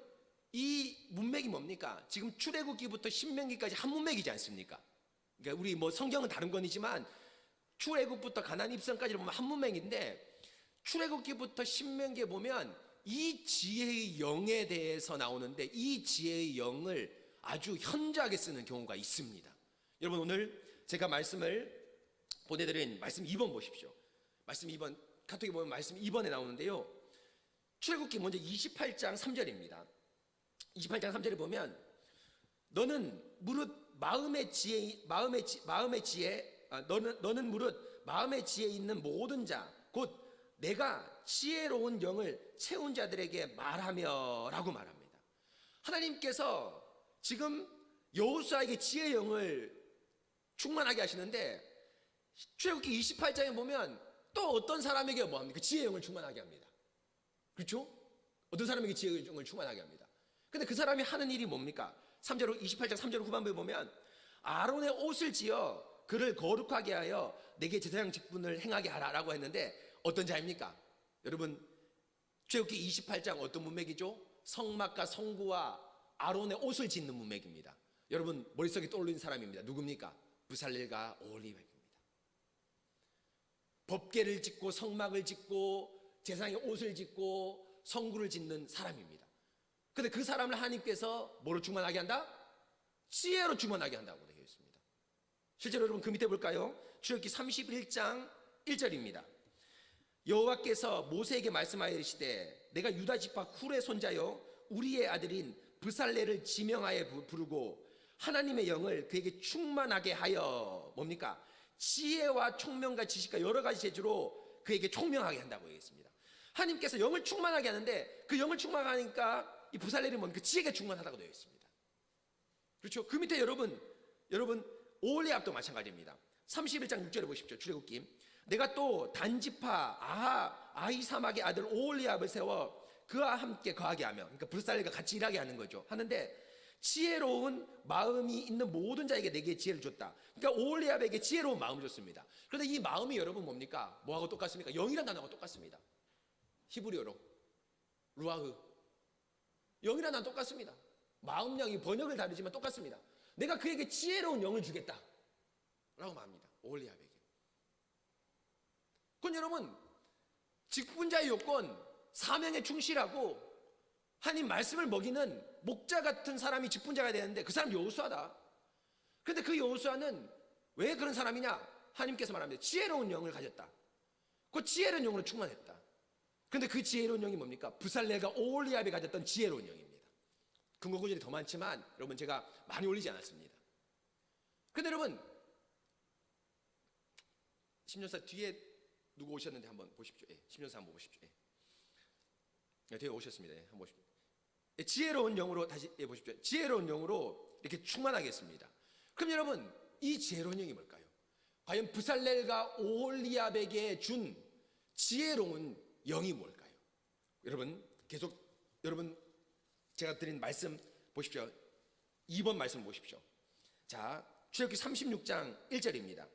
이 문맥이 뭡니까? 지금 출애굽기부터 신명기까지 한 문맥이지 않습니까? 그러니까 우리 뭐 성경은 다른 건이지만 출애굽부터 가나안 입성까지를 보면 한 문맥인데 출애굽기부터 신명기에 보면 이 지혜의 영에 대해서 나오는데 이 지혜의 영을 아주 현저하게 쓰는 경우가 있습니다. 여러분 오늘 제가 말씀을 보내드린 말씀 2번 보십시오. 말씀 2번 카톡에 보면 말씀 2번에 나오는데요. 출애굽기 먼저 28장 3절입니다. 28장 3절에 보면 너는 무릇 마음의 지혜 너는 무릇 마음의 지혜 있는 모든 자 곧 내가 지혜로운 영을 채운 자들에게 말하며라고 말합니다. 하나님께서 지금 여호수아에게 지혜의 영을 충만하게 하시는데 출애굽기 28장에 보면 또 어떤 사람에게 뭐합니까? 지혜의 영을 충만하게 합니다. 그렇죠? 어떤 사람에게 지혜의 영을 충만하게 합니다. 근데 그 사람이 하는 일이 뭡니까? 3절 28장 3절 후반부에 보면 아론의 옷을 지어 그를 거룩하게 하여 내게 제사장 직분을 행하게 하라라고 했는데 어떤 자입니까? 여러분 출애굽기 28장 어떤 문맥이죠? 성막과 성구와 아론의 옷을 짓는 문맥입니다. 여러분 머릿속에 떠올리는 사람입니다. 누굽니까? 브살렐과 오홀리압입니다. 법궤를 짓고 성막을 짓고 제사장의 옷을 짓고 성구를 짓는 사람입니다. 그런데 그 사람을 하나님께서 뭐로 충만하게 한다? 지혜로 충만하게 한다고 되어 있습니다. 실제로 여러분 그 밑에 볼까요? 출애굽기 31장 1절입니다. 여호와께서 모세에게 말씀하여 이르시되 내가 유다 지파 훌의 손자여 우리의 아들인 브살렐을 지명하여 부르고 하나님의 영을 그에게 충만하게 하여 뭡니까? 지혜와 총명과 지식과 여러 가지 재주로 그에게 총명하게 한다고 얘기했습니다. 하나님께서 영을 충만하게 하는데 그 영을 충만하니까 이 브살렐이 뭡니까? 지혜가 충만하다고 되어 있습니다. 그렇죠? 그 밑에 여러분 오홀리압도 마찬가지입니다. 31장 6절에 보십시오. 출애굽기 내가 또 단지파 아히사막의 아들 오홀리압을 세워 그와 함께 거하게 하며, 그러니까 브살렐과 같이 일하게 하는 거죠. 하는데 지혜로운 마음이 있는 모든 자에게 내게 지혜를 줬다. 그러니까 오홀리압에게 지혜로운 마음을 줬습니다. 그런데 이 마음이 여러분 뭡니까? 뭐하고 똑같습니까? 영이라는 단어하고 똑같습니다. 히브리어로 루아흐, 영이라는 단어 똑같습니다. 마음량이 번역을 다르지만 똑같습니다. 내가 그에게 지혜로운 영을 주겠다 라고 말합니다. 오홀리압에게. 그건 여러분 직분자의 요건, 사명에 충실하고 하나님 말씀을 먹이는 목자 같은 사람이 직분자가 되는데 그 사람 여호수아다. 그런데 그 여호수아는 왜 그런 사람이냐? 하나님께서 말합니다. 지혜로운 영을 가졌다. 그 지혜로운 영으로 충만했다. 그런데 그 지혜로운 영이 뭡니까? 브살렐과 오홀리압이 가졌던 지혜로운 영입니다. 근거 구절이 더 많지만 여러분 제가 많이 올리지 않았습니다. 그런데 여러분 심전사 뒤에 누구 오셨는데 한번 보십시오. 예, 심전사 한번 보십시오. 예. 네, 뒤에 오셨습니다. 예, 한번 보십시오. 예, 지혜로운 영으로 다시 보십시오. 지혜로운 영으로 이렇게 충만하게 했습니다. 그럼 여러분 이 지혜로운 영이 뭘까요? 과연 브살렐과 오홀리압에게 준 지혜로운 영이 뭘까요? 여러분 계속 여러분 제가 드린 말씀 보십시오. 2번 말씀 보십시오. 자, 출애굽기 36장 1절입니다.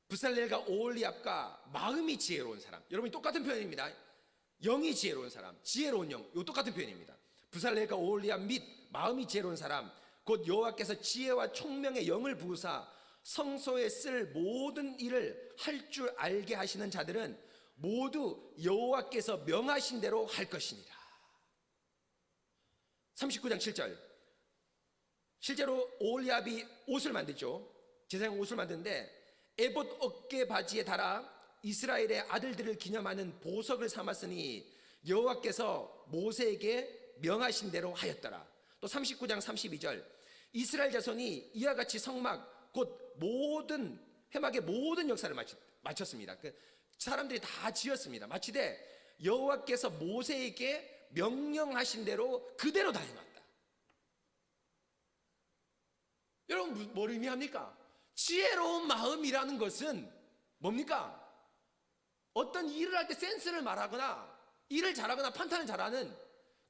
브살렐과 오홀리압과 마음이 지혜로운 사람. 여러분이 똑같은 표현입니다. 영이 지혜로운 사람, 지혜로운 영, 이거 똑같은 표현입니다. 브살렐과 오홀리압 및 마음이 지혜로운 사람, 곧 여호와께서 지혜와 총명의 영을 부으사 성소에 쓸 모든 일을 할 줄 알게 하시는 자들은 모두 여호와께서 명하신 대로 할 것이니라. 39장 7절. 실제로 오홀리압이 옷을 만들죠. 제사장 옷을 만드는데 에봇 어깨 바지에 달아 이스라엘의 아들들을 기념하는 보석을 삼았으니 여호와께서 모세에게 명하신 대로 하였더라. 또 39장 32절. 이스라엘 자손이 이와 같이 성막 곧 모든 회막의 모든 역사를 마쳤습니다. 사람들이 다 지었습니다. 마치되 여호와께서 모세에게 명령하신 대로 그대로 다 해놨다. 여러분 뭘 의미합니까? 지혜로운 마음이라는 것은 뭡니까? 어떤 일을 할 때 센스를 말하거나 일을 잘하거나 판단을 잘하는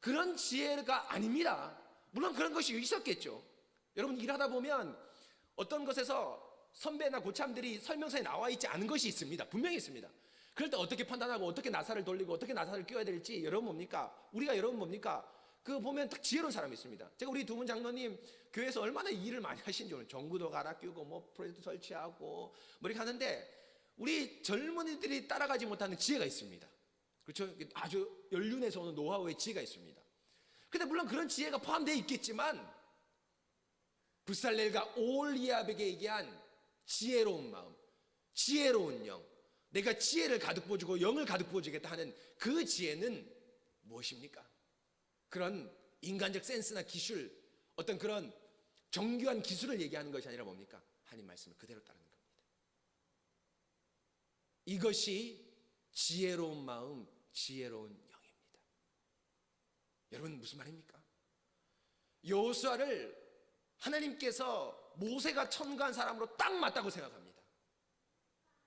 그런 지혜가 아닙니다. 물론 그런 것이 있었겠죠. 여러분 일하다 보면 어떤 것에서 선배나 고참들이 설명서에 나와 있지 않은 것이 있습니다. 분명히 있습니다. 그럴 때 어떻게 판단하고 어떻게 나사를 돌리고 어떻게 나사를 끼워야 될지 여러분 뭡니까? 우리가 여러분 뭡니까? 그 보면 딱 지혜로운 사람이 있습니다. 제가 우리 두 분 장로님 교회에서 얼마나 일을 많이 하신지 오늘 전구도 갈아 끼우고 뭐 프로젝트 설치하고 뭐 이렇게 하는데 우리 젊은이들이 따라가지 못하는 지혜가 있습니다. 그렇죠? 아주 연륜에서 오는 노하우의 지혜가 있습니다. 근데 물론 그런 지혜가 포함되어 있겠지만 브살렐과 오홀리압에게 얘기한 지혜로운 마음, 지혜로운 영, 내가 지혜를 가득 부어주고 영을 가득 부어주겠다 하는 그 지혜는 무엇입니까? 그런 인간적 센스나 기술, 어떤 그런 정교한 기술을 얘기하는 것이 아니라 뭡니까? 하나님 말씀을 그대로 따르는 겁니다. 이것이 지혜로운 마음, 지혜로운 영입니다. 여러분 무슨 말입니까? 여호수아를 하나님께서 모세가 첨가한 사람으로 딱 맞다고 생각합니다.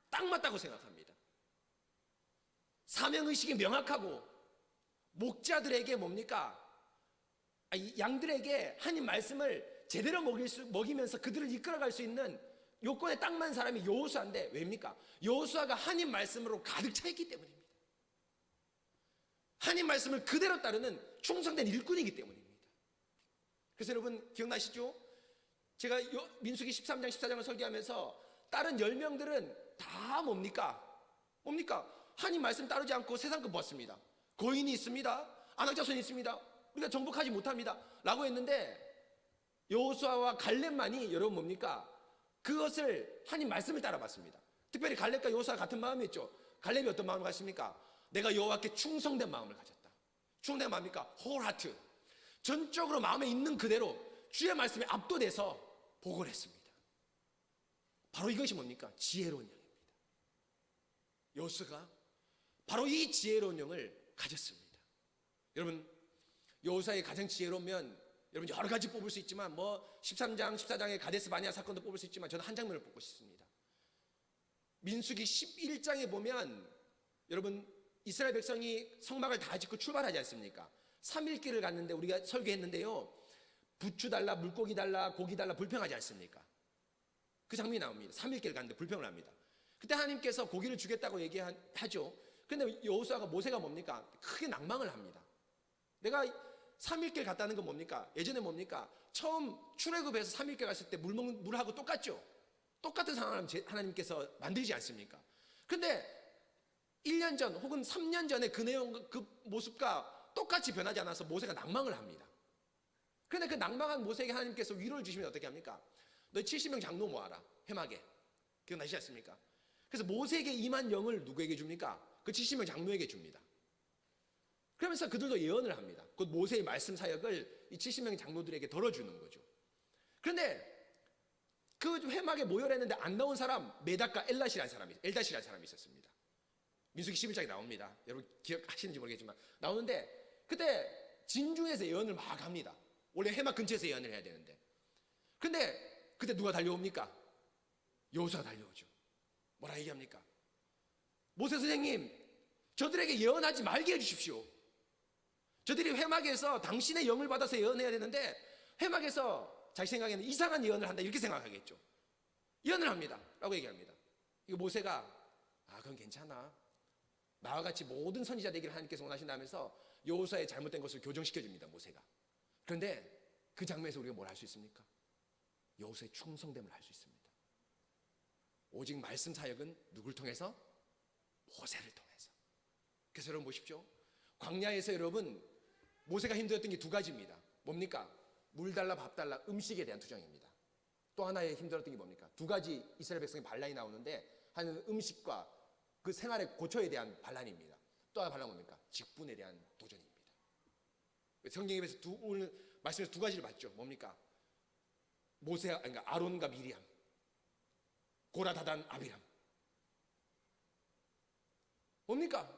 딱 맞다고 생각합니다. 사명의식이 명확하고 목자들에게 뭡니까? 양들에게 하나님 말씀을 제대로 먹이면서 그들을 이끌어갈 수 있는 요건에 딱 맞는 사람이 여호수아인데 왜입니까? 여호수아가 하나님 말씀으로 가득 차 있기 때문입니다. 하나님 말씀을 그대로 따르는 충성된 일꾼이기 때문입니다. 그래서 여러분 기억나시죠? 제가 민수기 13장 14장을 설교하면서 다른 10명들은 다 뭡니까? 하나님 말씀 따르지 않고 세상 것 봤습니다. 거인이 있습니다. 안악자손이 있습니다. 우리가 정복하지 못합니다. 라고 했는데 여호수아와 갈렙만이 여러분 뭡니까? 그것을 하나님 말씀을 따라봤습니다. 특별히 갈렙과 여호수아 같은 마음이었죠. 갈렙이 어떤 마음을 가졌습니까? 내가 여호와께 충성된 마음을 가졌다. 충성된 마음입니까? whole heart. 전적으로 마음에 있는 그대로 주의 말씀에 압도돼서 보고를 했습니다. 바로 이것이 뭡니까? 지혜로운 영입니다. 여호수아가 바로 이 지혜로운 영을 가졌습니다. 여러분 여호수아의 가장 지혜로우면 여러분 여러 가지 뽑을 수 있지만 뭐 13장 14장의 가데스 바네아 사건도 뽑을 수 있지만 저는 한 장면을 뽑고 싶습니다. 민수기 11장에 보면 여러분 이스라엘 백성이 성막을 다 짓고 출발하지 않습니까? 3일 길을 갔는데 우리가 설교했는데요, 부추 달라 물고기 달라 고기 달라 불평하지 않습니까? 그 장면이 나옵니다. 3일 길을 갔는데 불평을 합니다. 그때 하나님께서 고기를 주겠다고 얘기하죠. 그런데 여호수아가 모세가 뭡니까? 크게 낭망을 합니다. 내가 3일 길 갔다는 건 뭡니까? 예전에 뭡니까? 처음 출애굽에서 3일 길 갔을 때 물하고 똑같죠? 똑같은 상황을 하나님께서 만들지 않습니까? 그런데 1년 전 혹은 3년 전에 그 내용, 그 모습과 똑같이 변하지 않아서 모세가 낭망을 합니다. 그런데 그 낭망한 모세에게 하나님께서 위로를 주시면 어떻게 합니까? 너희 70명 장로 모아라. 해막에. 기억나시지 않습니까? 그래서 모세에게 임한 영을 누구에게 줍니까? 그 70명 장로에게 줍니다. 그러면서 그들도 예언을 합니다. 곧 모세의 말씀 사역을 이 70명 장로들에게 덜어주는 거죠. 그런데 그 회막에 모여랬는데 안 나온 사람, 메닥과 엘닷이라는 사람이 있었습니다. 민수기 11장에 나옵니다. 여러분 기억하시는지 모르겠지만 나오는데 그때 진중에서 예언을 막 합니다. 원래 회막 근처에서 예언을 해야 되는데. 근데 그때 누가 달려옵니까? 여호수아 달려오죠. 뭐라 얘기합니까? 모세 선생님, 저들에게 예언하지 말게 해주십시오. 저들이 회막에서 당신의 영을 받아서 예언해야 되는데 회막에서 자기 생각에는 이상한 예언을 한다 이렇게 생각하겠죠. 예언을 합니다 라고 얘기합니다. 이거 모세가 그건 괜찮아, 나와 같이 모든 선지자 되기를 하나님께서 원하신다면서 여호수아의 잘못된 것을 교정시켜 줍니다, 모세가. 그런데 그 장면에서 우리가 뭘 할 수 있습니까? 여호수아의 충성됨을 할 수 있습니다. 오직 말씀 사역은 누굴 통해서? 모세를 통해서. 그래서 여러분 보십시오. 광야에서 여러분 모세가 힘들었던 게 두 가지입니다. 뭡니까? 물 달라 밥 달라 음식에 대한 투정입니다. 또 하나의 힘들었던 게 뭡니까? 두 가지 이스라엘 백성의 반란이 나오는데 하나는 음식과 그 생활의 고초에 대한 반란입니다. 또 하나 반란 뭡니까? 직분에 대한 도전입니다. 성경에서 오늘 말씀에서 두 가지를 봤죠. 뭡니까? 그러니까 아론과 미리암, 고라 다단 아비람. 뭡니까?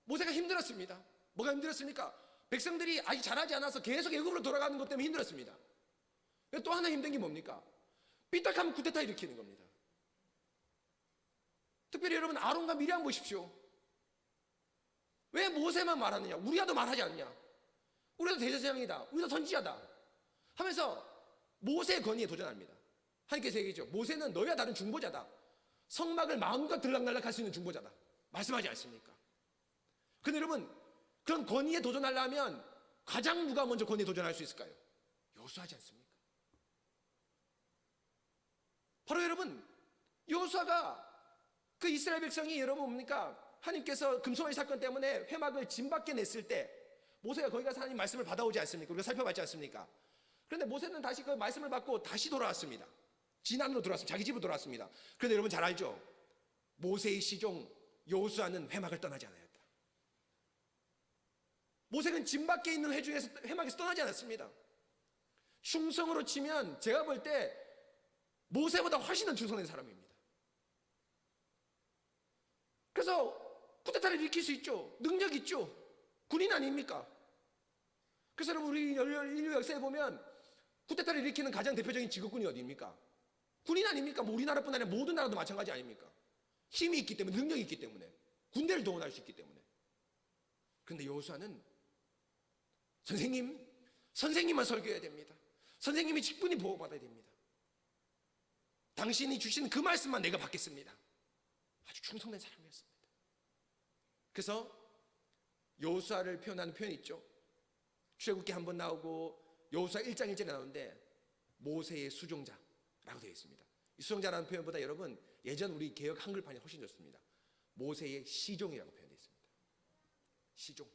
모세가 힘들었습니다. 뭐가 힘들었습니까? 백성들이 아직 잘하지 않아서 계속 애굽으로 돌아가는 것 때문에 힘들었습니다. 또 하나 힘든 게 뭡니까? 삐딱하면 쿠데타 일으키는 겁니다. 특별히 여러분 아론과 미리암 보십시오. 왜 모세만 말하느냐? 우리가 더 말하지 않냐? 우리도 대제사장이다, 우리도 선지자다 하면서 모세의 권위에 도전합니다. 하나님께서 얘기했죠. 모세는 너희와 다른 중보자다. 성막을 마음껏 들락날락 할 수 있는 중보자다 말씀하지 않습니까? 근데 여러분 그런 권위에 도전하려면 가장 누가 먼저 권위에 도전할 수 있을까요? 여호수아지 않습니까? 바로 여러분 여호수아가 그 이스라엘 백성이 여러분 뭡니까? 하나님께서 금송아지 사건 때문에 회막을 짐 밖에 냈을 때 모세가 거기 가서 하나님 말씀을 받아오지 않습니까? 우리가 살펴봤지 않습니까? 그런데 모세는 다시 그 말씀을 받고 다시 돌아왔습니다. 지난으로 돌아왔습니다. 자기 집으로 돌아왔습니다. 그런데 여러분 잘 알죠? 모세의 시종 여호수아는 회막을 떠나지 않았다. 모세는 짐 밖에 있는 회막에서 떠나지 않았습니다. 충성으로 치면 제가 볼 때 모세보다 훨씬 더 충성된 사람입니다. 그래서 쿠데타를 일으킬 수 있죠. 능력 있죠. 군인 아닙니까? 그래서 여러분 우리 인류 역사에 보면 쿠데타를 일으키는 가장 대표적인 직업군이 어디입니까? 군인 아닙니까? 뭐 우리나라뿐 아니라 모든 나라도 마찬가지 아닙니까? 힘이 있기 때문에, 능력이 있기 때문에, 군대를 동원할 수 있기 때문에. 그런데 여호수아는 선생님만 설교해야 됩니다. 선생님이 직분이 보호받아야 됩니다. 당신이 주신 그 말씀만 내가 받겠습니다. 아주 충성된 사람이었습니다. 그래서 여호수아를 표현하는 표현이 있죠. 출애굽기 한번 나오고 여호수아 1장 1절에 나오는데 모세의 수종자라고 되어 있습니다. 이 수종자라는 표현보다 여러분 예전 우리 개역 한글판이 훨씬 좋습니다. 모세의 시종이라고 표현되어 있습니다. 시종.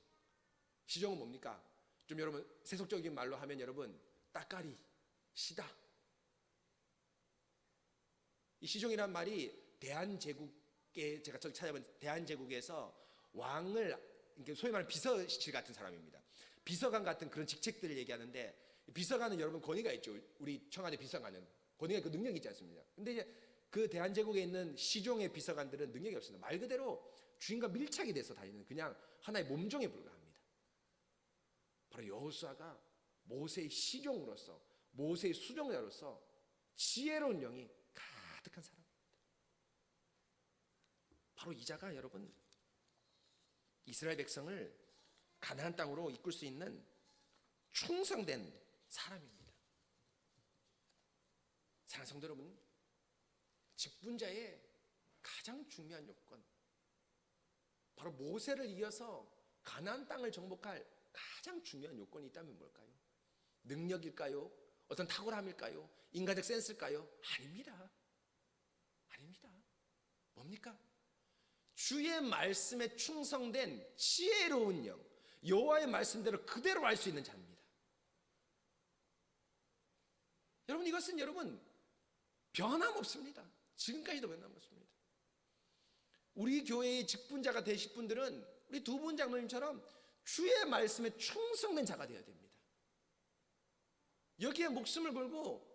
시종은 뭡니까? 좀 여러분 세속적인 말로 하면 여러분 따까리, 시다. 이 시종이란 말이 대한제국에 제가 찾아본 대한제국에서 왕을 소위 말하는 비서실 같은 사람입니다. 비서관 같은 그런 직책들을 얘기하는데 비서관은 여러분 권위가 있죠. 우리 청와대 비서관은 권위가 그 능력이 있지 않습니까? 근데 이제 그 대한제국에 있는 시종의 비서관들은 능력이 없습니다. 말 그대로 주인과 밀착이 돼서 다니는 그냥 하나의 몸종에 불과합니다. 바로 여호수아가 모세의 시종으로서 모세의 수종자로서 지혜로운 영이 가득한 사람입니다. 바로 이 자가 여러분 이스라엘 백성을 가나안 땅으로 이끌 수 있는 충성된 사람입니다. 사랑하는 성도 여러분, 직분자의 가장 중요한 요건, 바로 모세를 이어서 가나안 땅을 정복할 가장 중요한 요건이 있다면 뭘까요? 능력일까요? 어떤 탁월함일까요? 인간적 센스일까요? 아닙니다. 아닙니다. 뭡니까? 주의 말씀에 충성된 지혜로운 영, 여호와의 말씀대로 그대로 알 수 있는 자입니다. 여러분 이것은 여러분 변함없습니다. 지금까지도 변함없습니다. 우리 교회의 직분자가 되실 분들은 우리 두 분 장로님처럼 주의 말씀에 충성된 자가 되어야 됩니다. 여기에 목숨을 걸고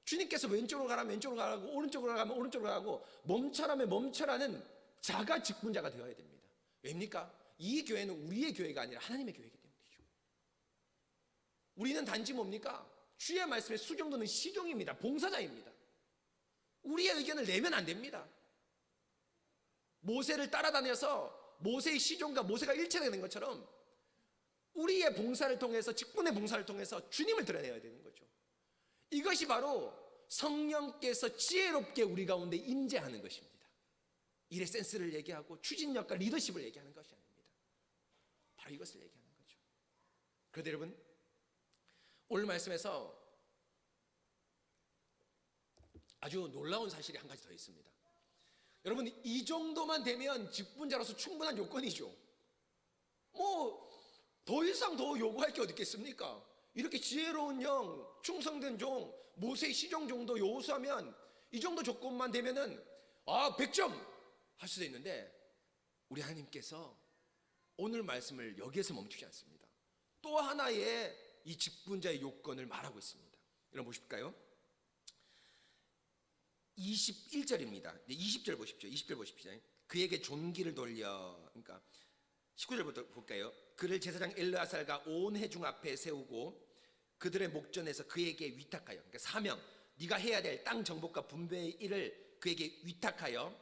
주님께서 왼쪽으로 가라면 왼쪽으로 가라고 오른쪽으로 가라면 오른쪽으로 가고 멈춰라면 멈춰라는 자가 직분자가 되어야 됩니다. 왜입니까? 이 교회는 우리의 교회가 아니라 하나님의 교회이기 때문이죠. 우리는 단지 뭡니까? 주의 말씀에 수종도는 시종입니다. 봉사자입니다. 우리의 의견을 내면 안 됩니다. 모세를 따라다녀서 모세의 시종과 모세가 일체되는 것처럼 우리의 봉사를 통해서, 직분의 봉사를 통해서 주님을 드러내야 되는 거죠. 이것이 바로 성령께서 지혜롭게 우리 가운데 임재하는 것입니다. 일의 센스를 얘기하고 추진력과 리더십을 얘기하는 것이 아닙니다. 바로 이것을 얘기하는 거죠. 그런데 여러분, 오늘 말씀에서 아주 놀라운 사실이 한 가지 더 있습니다. 여러분, 이 정도만 되면 직분자로서 충분한 요건이죠. 뭐 더 이상 더 요구할 게 어디 있겠습니까? 이렇게 지혜로운 영, 충성된 종, 모세의 시종 정도 요구하면 이 정도 조건만 되면은 100점 할 수도 있는데, 우리 하나님께서 오늘 말씀을 여기에서 멈추지 않습니다. 또 하나의 이 직분자의 요건을 말하고 있습니다. 여러분 보실까요? 21절입니다. 20절 보십시오. 20절 보십시오. 그에게 존귀를 돌려. 그러니까 19절부터 볼까요? 그를 제사장 엘르아살과 온 회중 앞에 세우고 그들의 목전에서 그에게 위탁하여, 그러니까 사명, 네가 해야 될 땅 정복과 분배의 일을 그에게 위탁하여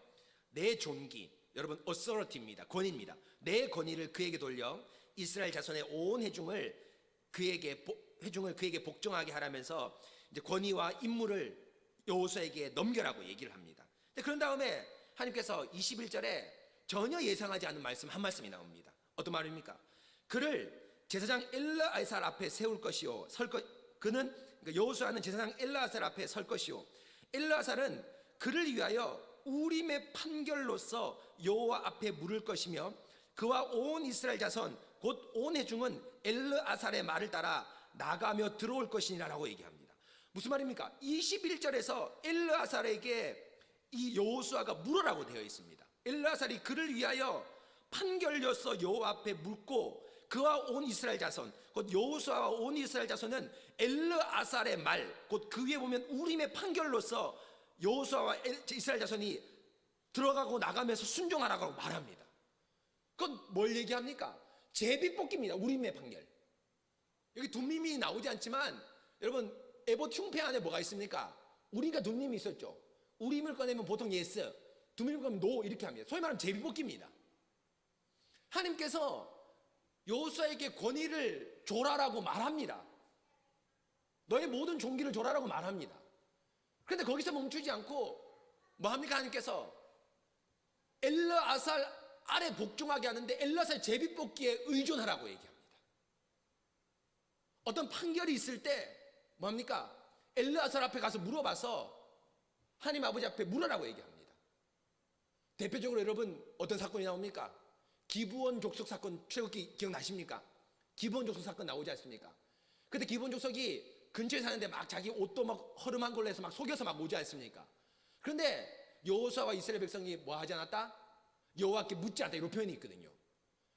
내 존귀, 여러분 authority입니다. 권위입니다. 내 권위를 그에게 돌려 이스라엘 자손의 온 회중을 그에게 복종하게 하라면서 이제 권위와 임무를 여호수아에게 넘겨라고 얘기를 합니다. 그런 다음에 하나님께서 21절에 전혀 예상하지 않은 말씀 한 말씀이 나옵니다. 어떤 말입니까? 그를 제사장 엘르아살 앞에 세울 것이요, 그는, 그러니까 여호수아는 제사장 엘르아살 앞에 설 것이요, 엘르아살은 그를 위하여 우림의 판결로서 여호와 앞에 물을 것이며 그와 온 이스라엘 자손 곧 온 회중은 엘르아살의 말을 따라 나가며 들어올 것이니라라고 얘기합니다. 무슨 말입니까? 21절에서 엘르아살에게 이 여호수아가 물으라고 되어 있습니다. 엘르아살이 그를 위하여 판결로서 여호와 앞에 묻고 그와 온 이스라엘 자손, 곧 여호수아와 온 이스라엘 자손은 엘르아살의 말, 곧 그 위에 보면 우림의 판결로서 여호수아와 이스라엘 자손이 들어가고 나가면서 순종하라고 말합니다. 그건 뭘 얘기합니까? 제비뽑기입니다. 우림의 판결. 여기 둠밈이 나오지 않지만 여러분, 에봇 흉패 안에 뭐가 있습니까? 우림과 둠밈이 있었죠. 우림을 꺼내면 보통 예스, 둠밈을 꺼내면 노, 이렇게 합니다. 소위 말하면 제비뽑기입니다. 하나님께서 여호수아에게 권위를 줘라라고 말합니다. 너의 모든 종기를 줘라라고 말합니다. 그런데 거기서 멈추지 않고 뭐 합니까? 하나님께서 엘르아살 아래 복종하게 하는데 엘르아살 제비뽑기에 의존하라고 얘기합니다. 어떤 판결이 있을 때 뭐 합니까? 엘르아살 앞에 가서 물어봐서 하나님 아버지 앞에 물으라고 얘기합니다. 대표적으로 여러분 어떤 사건이 나옵니까? 기브온 족속 사건, 최근에 기억나십니까? 기브온 족속 사건 나오지 않습니까? 그때 기브온 족속이 근처에 사는데 막 자기 옷도 막 허름한 걸로 해서 막 속여서 막 오지 않습니까? 그런데 여호수아와 이스라엘 백성이 뭐 하지 않았다? 여호와께 묻지 않았다, 이런 표현이 있거든요.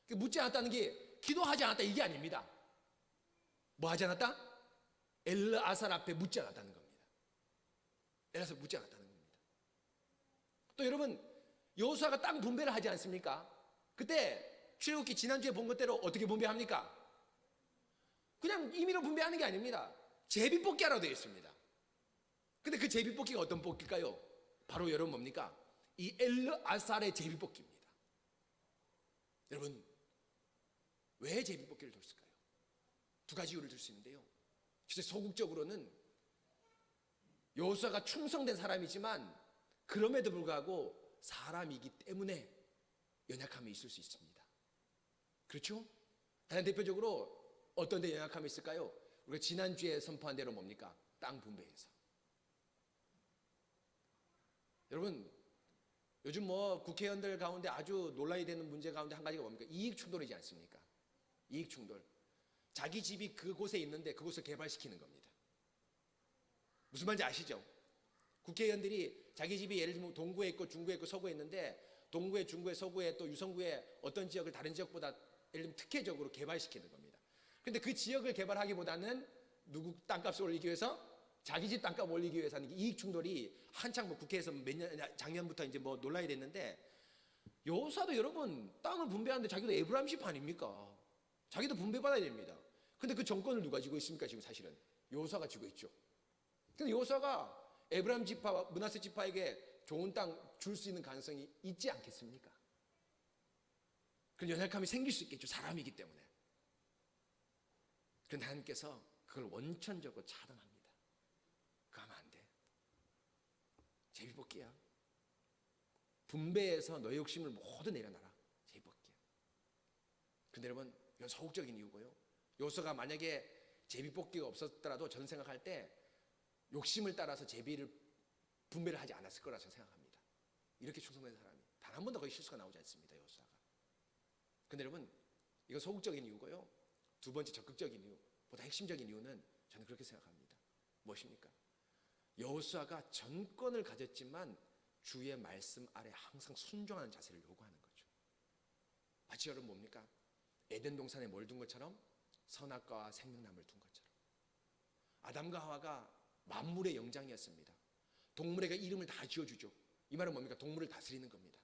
묻지 않았다는 게 기도하지 않았다 이게 아닙니다. 뭐 하지 않았다? 엘르아살 앞에 묻지 않았다는 겁니다. 엘르아살 묻지 않았다는 겁니다. 또 여러분, 여호수아가 땅 분배를 하지 않습니까? 그때 출애굽기 지난주에 본 것대로 어떻게 분배합니까? 그냥 임의로 분배하는 게 아닙니다. 제비뽑기하라고 되어 있습니다. 근데 그 제비뽑기가 어떤 뽑기일까요? 바로 여러분 뭡니까? 이 엘르아살의 제비뽑기입니다. 여러분, 왜 제비뽑기를 뒀을까요? 두 가지 이유를 들 수 있는데요. 진짜 소극적으로는 여호수아가 충성된 사람이지만 그럼에도 불구하고 사람이기 때문에 연약함이 있을 수 있습니다. 그렇죠? 다른 대표적으로 어떤 데 연약함이 있을까요? 우리가 지난주에 선포한 대로 뭡니까? 땅 분배에서. 여러분, 요즘 뭐 국회의원들 가운데 아주 논란이 되는 문제 가운데 한 가지가 뭡니까? 이익 충돌이지 않습니까? 이익 충돌. 자기 집이 그곳에 있는데 그곳을 개발시키는 겁니다. 무슨 말인지 아시죠? 국회의원들이 자기 집이 예를 들면 동구에 있고 중구에 있고 서구에 있는데 동구에, 중구에, 서구에 또 유성구에 어떤 지역을 다른 지역보다 예를 들면 특혜적으로 개발시키는 겁니다. 그런데 그 지역을 개발하기보다는 누구 땅값을 올리기 위해서 자기 집 땅값 올리기 위해서 하는 이익 충돌이 한창 뭐 국회에서 작년부터 이제 뭐 논란이 됐는데, 여호수아도 여러분 땅을 분배하는데 자기도 에브라임십 아닙니까? 자기도 분배받아야 됩니다. 근데 그 정권을 누가 쥐고 있습니까? 지금 사실은 여호수아가 쥐고 있죠. 근데 여호수아가 에브라임 지파와 므낫세 지파에게 좋은 땅 줄 수 있는 가능성이 있지 않겠습니까? 그런 연약함이 생길 수 있겠죠. 사람이기 때문에. 그런데 하나님께서 그걸 원천적으로 차단합니다. 그거 하면 안 돼. 제비뽑기야. 분배해서 너의 욕심을 모두 내려놔라. 제비뽑기야. 근데 여러분, 이건 소극적인 이유고요. 여호수아가 만약에 제비뽑기가 없었더라도 저는 생각할 때 욕심을 따라서 제비를 분배를 하지 않았을 거라 저는 생각합니다. 이렇게 충성된 사람이 단 한 번도 거의 실수가 나오지 않습니다. 여호수아가. 근데 여러분, 이건 소극적인 이유고요. 두 번째 적극적인 이유, 보다 핵심적인 이유는 저는 그렇게 생각합니다. 무엇입니까? 여호수아가 전권을 가졌지만 주의 말씀 아래 항상 순종하는 자세를 요구하는 거죠. 마치 여러분 뭡니까? 에덴 동산에 뭘 둔 것처럼 선악과와 생명나무를 둔 것처럼 아담과 하와가 만물의 영장이었습니다. 동물에게 이름을 다 지어주죠. 이 말은 뭡니까? 동물을 다스리는 겁니다.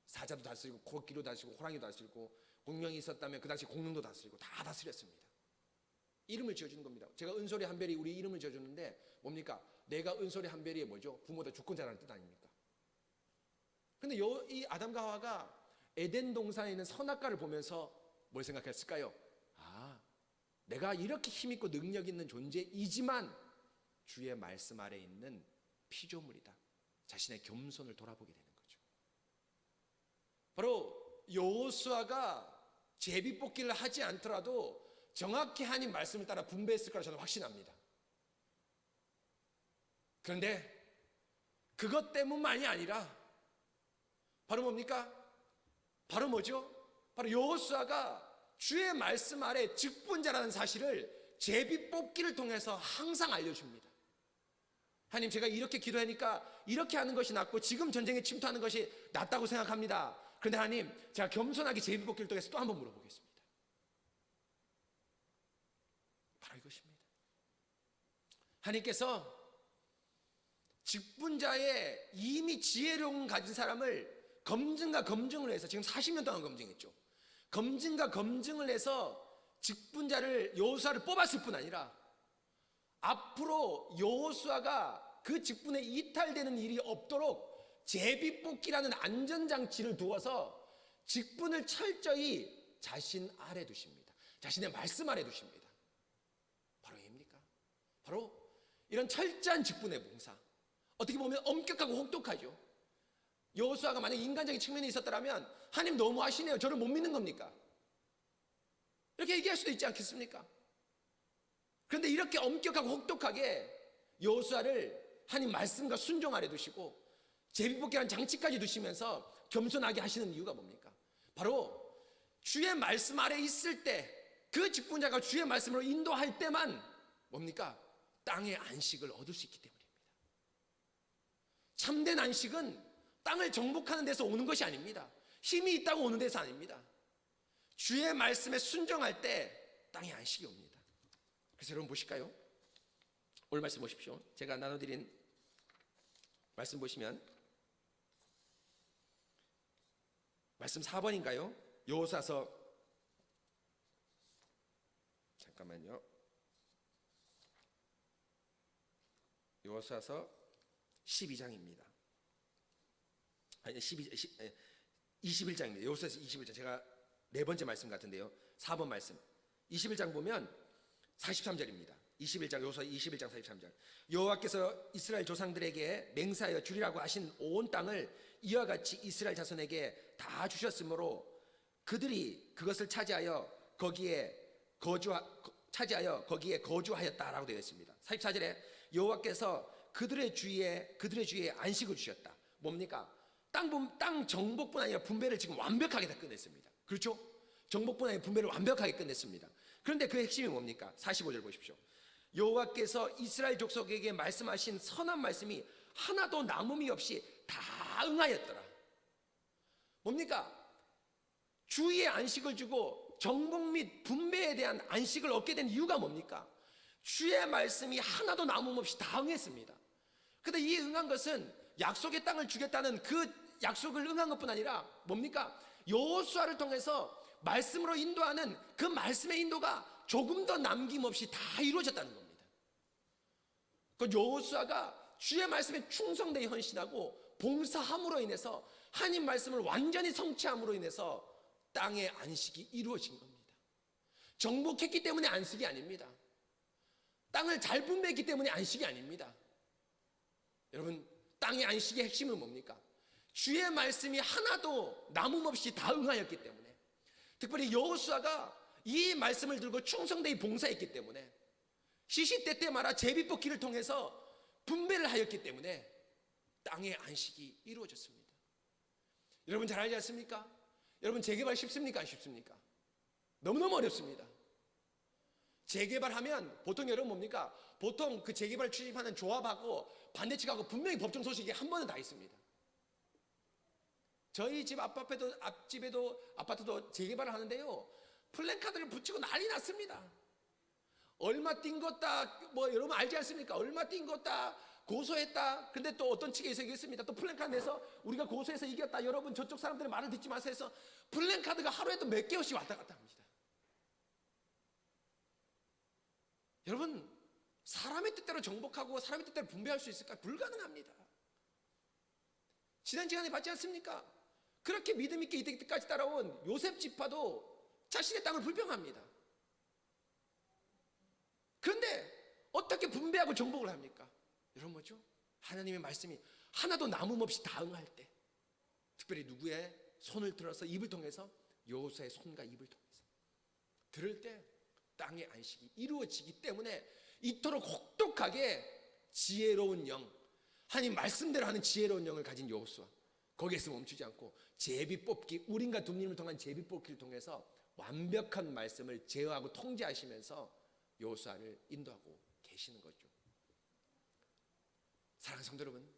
사자도 다스리고 코끼리도 다스리고 호랑이도 다스리고 공룡이 있었다면 그 당시 공룡도 다스리고 다 다스렸습니다. 이름을 지어주는 겁니다. 제가 은솔이 한별이 우리 이름을 지어줬는데 뭡니까? 내가 은솔이 한별이 뭐죠? 부모다 주권자라는 뜻 아닙니까? 근데 이 아담과 하와가 에덴 동산에 있는 선악과를 보면서 뭘 생각했을까요? 아, 내가 이렇게 힘있고 능력 있는 존재이지만 주의 말씀 아래 있는 피조물이다. 자신의 겸손을 돌아보게 되는 거죠. 바로 여호수아가 제비뽑기를 하지 않더라도 정확히 하나님 말씀을 따라 분배했을 거라 저는 확신합니다. 그런데 그것 때문만이 아니라 바로 뭡니까? 바로 뭐죠? 바로 여호수아가 주의 말씀 아래 직분자라는 사실을 제비뽑기를 통해서 항상 알려줍니다. 하나님, 제가 이렇게 기도하니까 이렇게 하는 것이 낫고 지금 전쟁에 침투하는 것이 낫다고 생각합니다. 그런데 하나님, 제가 겸손하게 제비뽑기를 통해서 또 한번 물어보겠습니다. 바로 이것입니다. 하나님께서 직분자의 이미 지혜로운 가진 사람을 검증과 검증을 해서 지금 40년 동안 검증했죠. 검증과 검증을 해서 직분자를 여호수아를 뽑았을 뿐 아니라 앞으로 여호수아가 그 직분에 이탈되는 일이 없도록 제비뽑기라는 안전장치를 두어서 직분을 철저히 자신 아래 두십니다. 자신의 말씀 아래 두십니다. 바로 이입니까? 바로 이런 철저한 직분의 봉사. 어떻게 보면 엄격하고 혹독하죠. 여호수아가 만약 인간적인 측면이 있었더라면 하나님 너무하시네요. 저를 못 믿는 겁니까? 이렇게 얘기할 수도 있지 않겠습니까? 그런데 이렇게 엄격하고 혹독하게 여호수아를 하나님 말씀과 순종 아래 두시고 제비뽑기라는 장치까지 두시면서 겸손하게 하시는 이유가 뭡니까? 바로 주의 말씀 아래 있을 때 그 직분자가 주의 말씀으로 인도할 때만 뭡니까? 땅의 안식을 얻을 수 있기 때문입니다. 참된 안식은 땅을 정복하는 데서 오는 것이 아닙니다. 힘이 있다고 오는 데서 아닙니다. 주의 말씀에 순종할 때 땅의 안식이 옵니다. 그래서 여러분 보실까요? 오늘 말씀 보십시오. 제가 나눠드린 말씀 보시면 말씀 4번인가요? 여호수아서 잠깐만요. 여호수아서 12장입니다. 아니 21장입니다. 여호수아서 21장. 제가 네 번째 말씀 같은데요. 4번 말씀. 21장 보면 43절입니다. 21장 여호수아 21장 43절. 여호와께서 이스라엘 조상들에게 맹세하여 주리라고 하신 온 땅을 이와 같이 이스라엘 자손에게 다 주셨으므로 그들이 그것을 차지하여 거기에 거주하였다라고 되어 있습니다. 44절에 여호와께서 그들의 주위에 안식을 주셨다. 뭡니까? 땅 정복뿐 아니라 분배를 지금 완벽하게 다 끝냈습니다. 그렇죠? 정복뿐 아니라 분배를 완벽하게 끝냈습니다. 그런데 그 핵심이 뭡니까? 45절 보십시오. 여호와께서 이스라엘 족속에게 말씀하신 선한 말씀이 하나도 남음이 없이 다 응하였더라. 뭡니까? 주의 안식을 주고 정복 및 분배에 대한 안식을 얻게 된 이유가 뭡니까? 주의 말씀이 하나도 남음 없이 다 응했습니다. 그런데 이 응한 것은 약속의 땅을 주겠다는 그 약속을 응한 것뿐 아니라 뭡니까? 여호수아를 통해서 말씀으로 인도하는 그 말씀의 인도가 조금 더 남김없이 다 이루어졌다는 겁니다. 그 여호수아가 주의 말씀에 충성되게 헌신하고 봉사함으로 인해서 하나님 말씀을 완전히 성취함으로 인해서 땅의 안식이 이루어진 겁니다. 정복했기 때문에 안식이 아닙니다. 땅을 잘 분배했기 때문에 안식이 아닙니다. 여러분, 땅의 안식의 핵심은 뭡니까? 주의 말씀이 하나도 남음없이 다 응하였기 때문에, 특별히 여호수아가 이 말씀을 들고 충성되이 봉사했기 때문에, 시시때때마다 제비뽑기를 통해서 분배를 하였기 때문에 땅의 안식이 이루어졌습니다. 여러분 잘 알지 않습니까? 여러분 재개발 쉽습니까? 안 쉽습니까? 너무너무 어렵습니다. 재개발하면 보통 여러분 뭡니까? 보통 그 재개발 출입하는 조합하고 반대측하고 분명히 법정 소식이 한 번은 다 있습니다. 저희 집 앞집에도 아파트도 재개발을 하는데요, 플랜카드를 붙이고 난리 났습니다. 얼마 띵겼다, 뭐 여러분 알지 않습니까? 얼마 띵겼다, 고소했다. 근데 또 어떤 측에서 이겼습니다. 또 플랜카드 내서 우리가 고소해서 이겼다. 여러분 저쪽 사람들의 말을 듣지 마세요 해서 플랜카드가 하루에도 몇 개씩 왔다 갔다 합니다. 여러분, 사람의 뜻대로 정복하고 사람의 뜻대로 분배할 수 있을까? 불가능합니다. 지난 시간에 봤지 않습니까? 그렇게 믿음 있게 이때까지 따라온 요셉 지파도 자신의 땅을 불평합니다. 그런데 어떻게 분배하고 정복을 합니까? 여러분 뭐죠? 하나님의 말씀이 하나도 남음없이 다 응할 때, 특별히 누구의 손을 들어서 입을 통해서, 여호수아의 손과 입을 통해서 들을 때 땅의 안식이 이루어지기 때문에 이토록 혹독하게 지혜로운 영, 하나님 말씀대로 하는 지혜로운 영을 가진 여호수아, 거기에서 멈추지 않고 제비 뽑기, 우림과 둠림을 통한 제비 뽑기를 통해서 완벽한 말씀을 제어하고 통제하시면서 여호수아를 인도하고 계시는 거죠. 사랑하는 성도 여러분,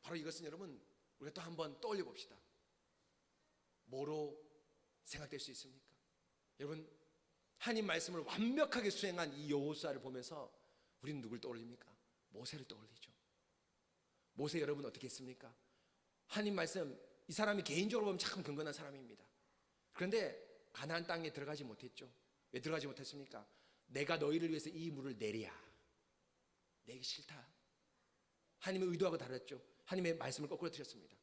바로 이것은 여러분 우리가 또 한번 떠올려 봅시다. 뭐로 생각될 수 있습니까? 여러분, 하나님 말씀을 완벽하게 수행한 이 여호수아를 보면서 우리는 누굴 떠올립니까? 모세를 떠올리죠. 모세 여러분 어떻게 했습니까? 하나님 말씀, 이 사람이 개인적으로 보면 참 경건한 사람입니다. 그런데 가나안 땅에 들어가지 못했죠. 왜 들어가지 못했습니까? 내가 너희를 위해서 이 물을 내리야. 내기 싫다. 하나님의 의도하고 달랐죠. 하나님의 말씀을 거꾸로 드렸습니다.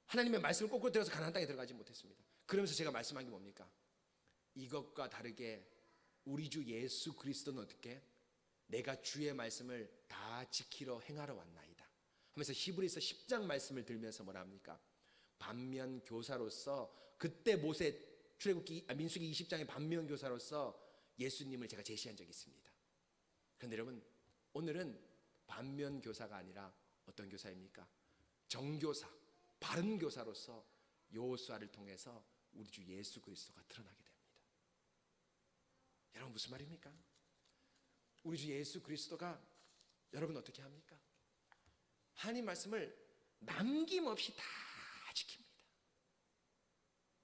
하나님의 말씀을 거꾸로 들어서 가나안 땅에 들어가지 못했습니다. 그러면서 제가 말씀한 게 뭡니까? 이것과 다르게 우리 주 예수 그리스도는 어떻게? 내가 주의 말씀을 다 지키러 행하러 왔나이다 하면서 히브리서 10장 말씀을 들면서 뭐라 합니까? 반면 교사로서, 그때 모세 민수기 20장의 반면 교사로서 예수님을 제가 제시한 적이 있습니다. 그런데 여러분, 오늘은 반면 교사가 아니라 어떤 교사입니까? 정교사, 바른 교사로서 여호수아를 통해서 우리 주 예수 그리스도가 드러나게 됩니다. 여러분 무슨 말입니까? 우리 주 예수 그리스도가 여러분 어떻게 합니까? 하나님 말씀을 남김없이 다 지킵니다.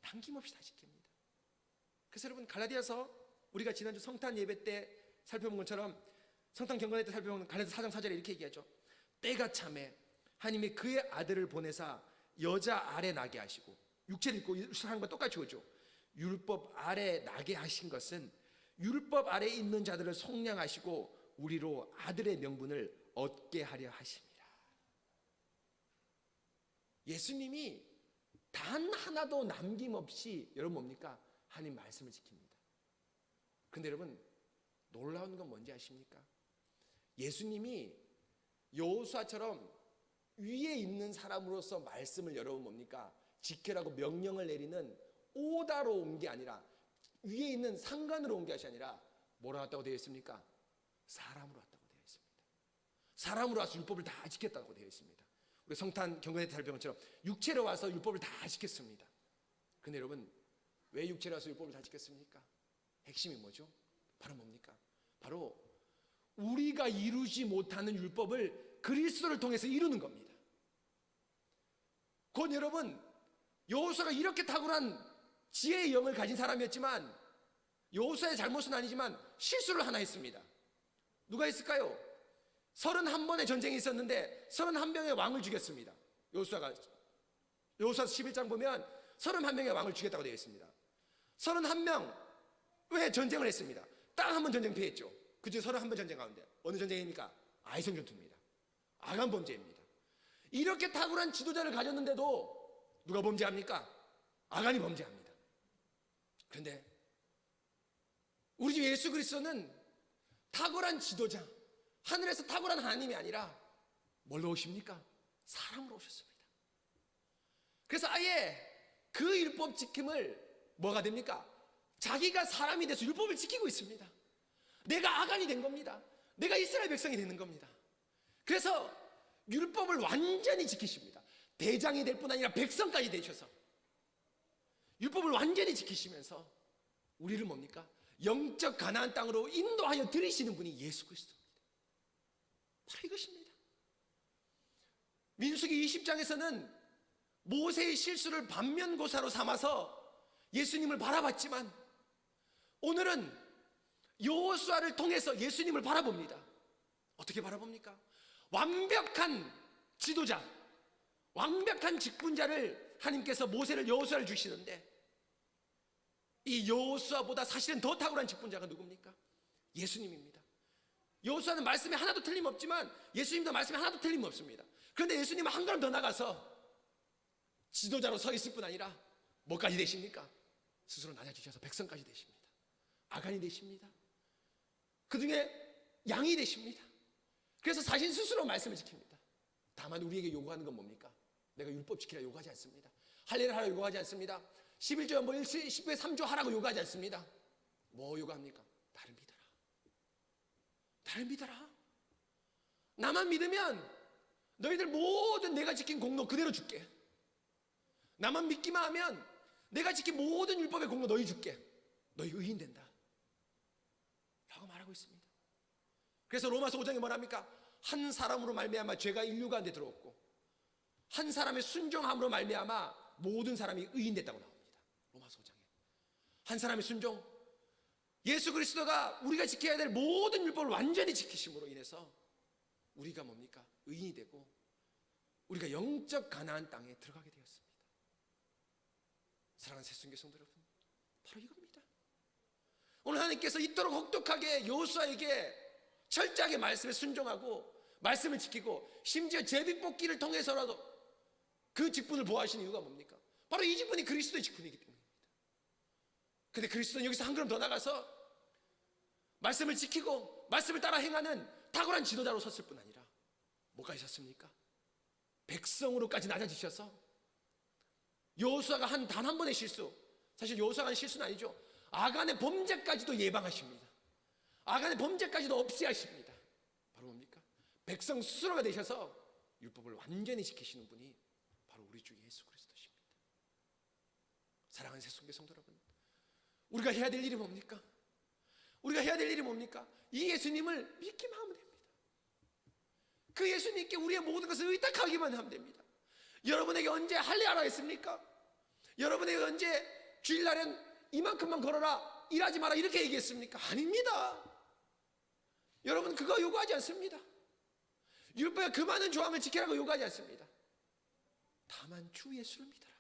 남김없이 다 지킵니다. 그래서 여러분 갈라디아서, 우리가 지난주 성탄 예배 때 살펴본 것처럼, 성탄 경건회 때 살펴본 갈라디아서 4장 4절에 이렇게 얘기하죠. 때가 참에 하나님이 그의 아들을 보내사 여자 아래 나게 하시고, 육체를 입고 하는 것 똑같이 오죠. 율법 아래 나게 하신 것은 율법 아래 있는 자들을 속량하시고 우리로 아들의 명분을 얻게 하려 하십니다. 예수님이 단 하나도 남김없이 여러분 뭡니까? 하나님 말씀을 지킵니다. 그런데 여러분 놀라운 건 뭔지 아십니까? 예수님이 여호수아처럼 위에 있는 사람으로서 말씀을 여러분 뭡니까? 지켜라고 명령을 내리는 오다로 온 게 아니라, 위에 있는 상관으로 온 것이 아니라 뭐로 왔다고 되어 있습니까? 사람으로 왔다고 되어 있습니다. 사람으로 와서 율법을 다 지켰다고 되어 있습니다. 우리 성탄 경건회 때 살펴본 것처럼 육체로 와서 율법을 다 지켰습니다. 그런데 여러분 왜 육체로 와서 율법을 다 지켰습니까? 핵심이 뭐죠? 바로 뭡니까? 바로 우리가 이루지 못하는 율법을 그리스도를 통해서 이루는 겁니다. 곧 여러분, 여호수아가 이렇게 탁월한 지혜의 영을 가진 사람이었지만, 여호수아의 잘못은 아니지만 실수를 하나 했습니다. 누가 했을까요? 31번의 전쟁이 있었는데 31명의 왕을 죽였습니다. 여호수아서 11장 보면 31명의 왕을 죽였다고 되어 있습니다. 31명 왜 전쟁을 했습니다. 딱 한 번 전쟁 패했죠. 그중 31번 전쟁 가운데 어느 전쟁입니까? 아이성 전투입니다. 아간 범죄입니다. 이렇게 탁월한 지도자를 가졌는데도 누가 범죄합니까? 아간이 범죄합니다. 그런데 우리 주 예수 그리스도는 탁월한 지도자, 하늘에서 탁월한 하나님이 아니라 뭘로 오십니까? 사람으로 오셨습니다. 그래서 아예 그 율법 지킴을 뭐가 됩니까? 자기가 사람이 돼서 율법을 지키고 있습니다. 내가 아간이 된 겁니다. 내가 이스라엘 백성이 되는 겁니다. 그래서 율법을 완전히 지키십니다. 대장이 될 뿐 아니라 백성까지 되셔서 율법을 완전히 지키시면서 우리를 뭡니까? 영적 가나안 땅으로 인도하여 들이시는 분이 예수 그리스도입니다. 바로 이것입니다. 민수기 20장에서는 모세의 실수를 반면교사로 삼아서 예수님을 바라봤지만 오늘은 여호수아를 통해서 예수님을 바라봅니다. 어떻게 바라봅니까? 완벽한 지도자, 완벽한 직분자를 하나님께서 모세를 여호수아를 주시는데 이 여호수아보다 사실은 더 탁월한 직분자가 누굽니까? 예수님입니다. 여호수아는 말씀에 하나도 틀림없지만 예수님도 말씀에 하나도 틀림없습니다. 그런데 예수님은 한 걸음 더 나가서 지도자로 서 있을 뿐 아니라 뭐까지 되십니까? 스스로 낮아지셔서 백성까지 되십니다. 아간이 되십니다. 그 중에 양이 되십니다. 그래서 자신 스스로 말씀을 지킵니다. 다만 우리에게 요구하는 건 뭡니까? 내가 율법 지키라 요구하지 않습니다. 할례를 하라 요구하지 않습니다. 11조 뭐 10회 3조 하라고 요구하지 않습니다. 뭐 요구합니까? 나를 믿어라. 나를 믿어라. 나만 믿으면 너희들 모든 내가 지킨 공로 그대로 줄게. 나만 믿기만 하면 내가 지킨 모든 율법의 공로 너희 줄게. 너희 의인 된다 라고 말하고 있습니다. 그래서 로마서 5장에 뭐랍니까? 한 사람으로 말미암아 죄가 인류 가운데 들어왔고 한 사람의 순종함으로 말미암아 모든 사람이 의인 됐다고 나옵니다. 로마서 5장에 한 사람의 순종, 예수 그리스도가 우리가 지켜야 될 모든 율법을 완전히 지키심으로 인해서 우리가 뭡니까? 의인이 되고 우리가 영적 가나안 땅에 들어가게 되었습니다. 사랑하는 새순교 성도 여러분, 바로 이겁니다. 오늘 하나님께서 이토록 혹독하게 여호수아에게 철저하게 말씀에 순종하고 말씀을 지키고 심지어 제비뽑기를 통해서라도 그 직분을 보호하시는 이유가 뭡니까? 바로 이 직분이 그리스도의 직분이기 때문입니다. 그런데 그리스도는 여기서 한 걸음 더 나가서 말씀을 지키고 말씀을 따라 행하는 탁월한 지도자로 섰을 뿐 아니라 뭐가 있었습니까? 백성으로까지 낮아지셔서 여호수아가 한 단 한 번의 실수, 사실 여호수아가 한 실수는 아니죠. 아간의 범죄까지도 예방하십니다. 아간의 범죄까지도 없애하십니다. 바로 뭡니까? 백성 스스로가 되셔서 율법을 완전히 지키시는 분이 바로 우리 주 예수 그리스도십니다. 사랑하는 새송교 성도 여러분, 우리가 해야 될 일이 뭡니까? 우리가 해야 될 일이 뭡니까? 이 예수님을 믿기만 하면 됩니다. 그 예수님께 우리의 모든 것을 의탁하기만 하면 됩니다. 여러분에게 언제 할례하라 했습니까? 여러분에게 언제 주일날엔 이만큼만 걸어라, 일하지 마라 이렇게 얘기했습니까? 아닙니다. 여러분 그거 요구하지 않습니다. 율법의 그 많은 조항을 지키라고 요구하지 않습니다. 다만 주 예수를 믿어라.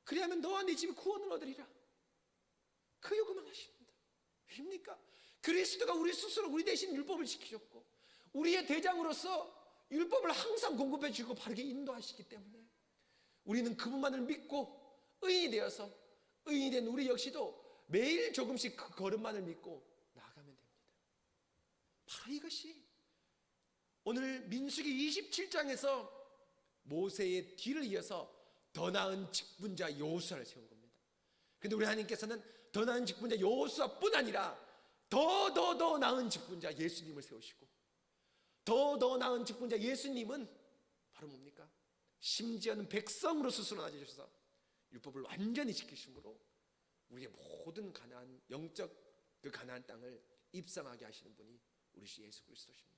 그리하면 너와 네 집이 구원을 얻으리라. 그 요구만 하십니다. 왜입니까? 그리스도가 우리 스스로 우리 대신 율법을 지키셨고 우리의 대장으로서 율법을 항상 공급해 주고 바르게 인도하시기 때문에 우리는 그분만을 믿고 의인이 되어서 의인이 된 우리 역시도 매일 조금씩 그 걸음만을 믿고 나아가면 됩니다. 바로 이것이 오늘 민수기 27장에서 모세의 뒤를 이어서 더 나은 직분자 여호수아를 세운 겁니다. 그런데 우리 하나님께서는 더 나은 직분자 여호수아뿐 아니라 더 나은 직분자 예수님을 세우시고 더 나은 직분자 예수님은 바로 뭡니까? 심지어는 백성으로 스스로 낮아지셔서 율법을 완전히 지키심으로 우리의 모든 가나안 영적 그 가나안 땅을 입성하게 하시는 분이 우리 주 예수 그리스도십니다.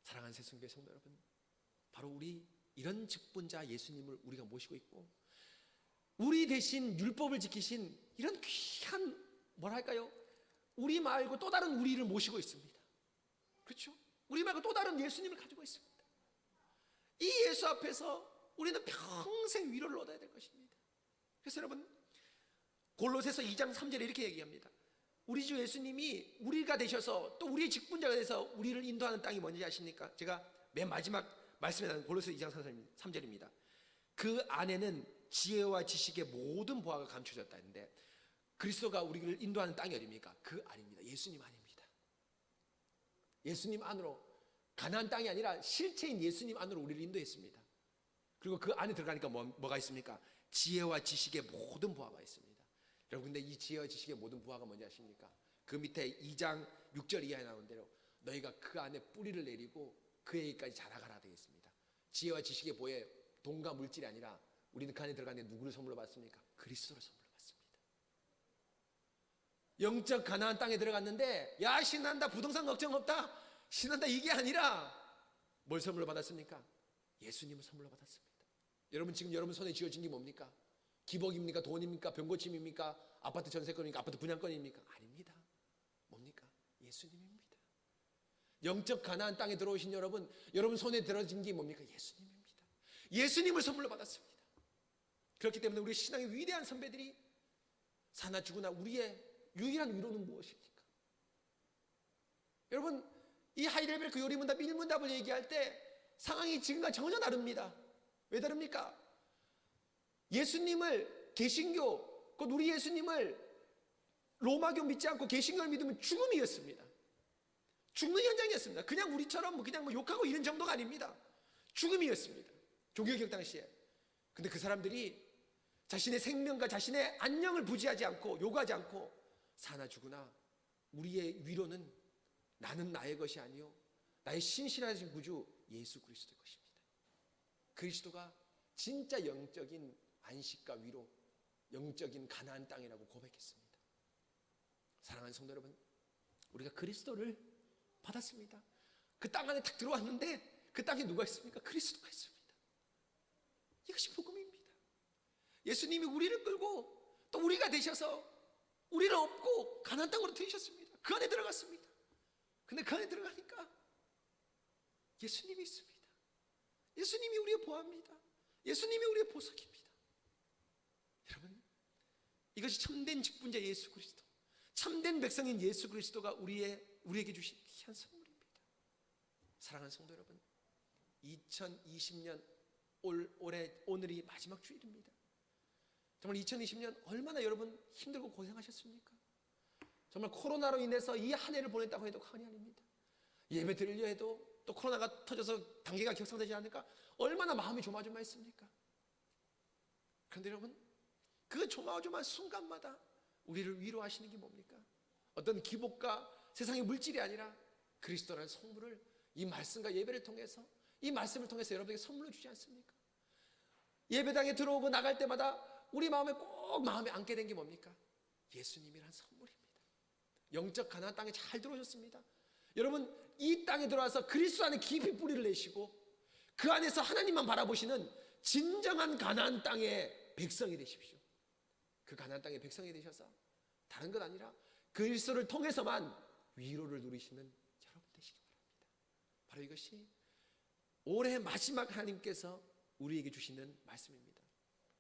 사랑하는 새순교회 성도 여러분, 바로 우리 이런 직분자 예수님을 우리가 모시고 있고 우리 대신 율법을 지키신 이런 귀한 뭐랄까요? 우리 말고 또 다른 우리를 모시고 있습니다. 그렇죠? 우리 말고 또 다른 예수님을 가지고 있습니다. 이 예수 앞에서 우리는 평생 위로를 얻어야 될 것입니다. 그래서 여러분 골로새서 2장 3절에 이렇게 얘기합니다. 우리 주 예수님이 우리가 되셔서 또 우리의 직분자가 돼서 우리를 인도하는 땅이 뭔지 아십니까? 제가 맨 마지막 말씀에 나온 골로새 2장 3절입니다. 그 안에는 지혜와 지식의 모든 보화가 감춰졌다 했는데 그리스도가 우리를 인도하는 땅이 어디입니까? 그 안입니다. 예수님 안입니다. 예수님 안으로, 가나안 땅이 아니라 실체인 예수님 안으로 우리를 인도했습니다. 그리고 그 안에 들어가니까 뭐가 있습니까? 지혜와 지식의 모든 보화가 있습니다. 여러분, 근데 이 지혜와 지식의 모든 보화가 뭔지 아십니까? 그 밑에 2장 6절 이하에 나온 대로 너희가 그 안에 뿌리를 내리고 그에게까지 자라가라 되어 있습니다. 지혜와 지식의 보에 돈과 물질이 아니라 우리는 그 안에 들어가는데 누구를 선물로 받습니까? 그리스도를 선물로 받습니다. 영적 가나안 땅에 들어갔는데 야 신난다, 부동산 걱정 없다, 신난다, 이게 아니라 뭘 선물로 받았습니까? 예수님을 선물로 받았습니다. 여러분, 지금 여러분 손에 쥐어진 게 뭡니까? 기복입니까? 돈입니까? 병고침입니까? 아파트 전세권입니까? 아파트 분양권입니까? 아닙니다. 뭡니까? 예수님입니다. 영적 가나안 땅에 들어오신 여러분, 여러분 손에 들어진 게 뭡니까? 예수님입니다. 예수님을 선물로 받았습니다. 그렇기 때문에 우리 신앙의 위대한 선배들이 사나 죽으나 우리의 유일한 위로는 무엇입니까? 여러분, 이 하이레벨 그 요리문답 1문답을 얘기할 때 상황이 지금과 전혀 다릅니다. 왜 다릅니까? 예수님을, 개신교, 곧 우리 예수님을 로마교 믿지 않고 개신교를 믿으면 죽음이었습니다. 죽는 현장이었습니다. 그냥 우리처럼 그냥 욕하고 이런 정도가 아닙니다. 죽음이었습니다. 종교개혁 당시에. 근데 그 사람들이 자신의 생명과 자신의 안녕을 부지하지 않고 요구하지 않고 사나 죽으나 우리의 위로는 나는 나의 것이 아니요 나의 신실하신 구주 예수 그리스도의 것입니다. 그리스도가 진짜 영적인 안식과 위로, 영적인 가나안 땅이라고 고백했습니다. 사랑하는 성도 여러분, 우리가 그리스도를 받았습니다. 그 땅 안에 딱 들어왔는데 그 땅에 누가 있습니까? 그리스도가 있습니다. 이것이 복음입니다. 예수님이 우리를 끌고 또 우리가 되셔서 우리를 업고 가나안 땅으로 들이셨습니다. 그 안에 들어갔습니다. 근데 그 안에 들어가니까 예수님이 있습니다. 예수님이 우리의 보화입니다. 예수님이 우리의 보석입니다. 여러분, 이것이 참된 직분자 예수 그리스도, 참된 백성인 예수 그리스도가 우리에게 주신 귀한 선물입니다. 사랑하는 성도 여러분, 2020년 오늘이 마지막 주일입니다. 정말 2020년 얼마나 여러분 힘들고 고생하셨습니까? 정말 코로나로 인해서 이 한 해를 보냈다고 해도 과언이 아닙니다. 예배 드리려 해도 또 코로나가 터져서 단계가 격상되지 않을까 얼마나 마음이 조마조마했습니까? 그런데 여러분, 그 조마조마한 순간마다 우리를 위로하시는 게 뭡니까? 어떤 기복과 세상의 물질이 아니라 그리스도라는 선물을 이 말씀과 예배를 통해서, 이 말씀을 통해서 여러분에게 선물로 주지 않습니까? 예배당에 들어오고 나갈 때마다 우리 마음에 꼭 마음에 안게 된 게 뭡니까? 예수님이란 선물입니다. 영적 가나안 땅에 잘 들어오셨습니다. 여러분, 이 땅에 들어와서 그리스도 안에 깊이 뿌리를 내시고 그 안에서 하나님만 바라보시는 진정한 가나안 땅의 백성이 되십시오. 그 가나안 땅의 백성이 되셔서 다른 것 아니라 그리스도를 통해서만 위로를 누리시는 여러분 되시기 바랍니다. 바로 이것이 올해 마지막 하나님께서 우리에게 주시는 말씀입니다.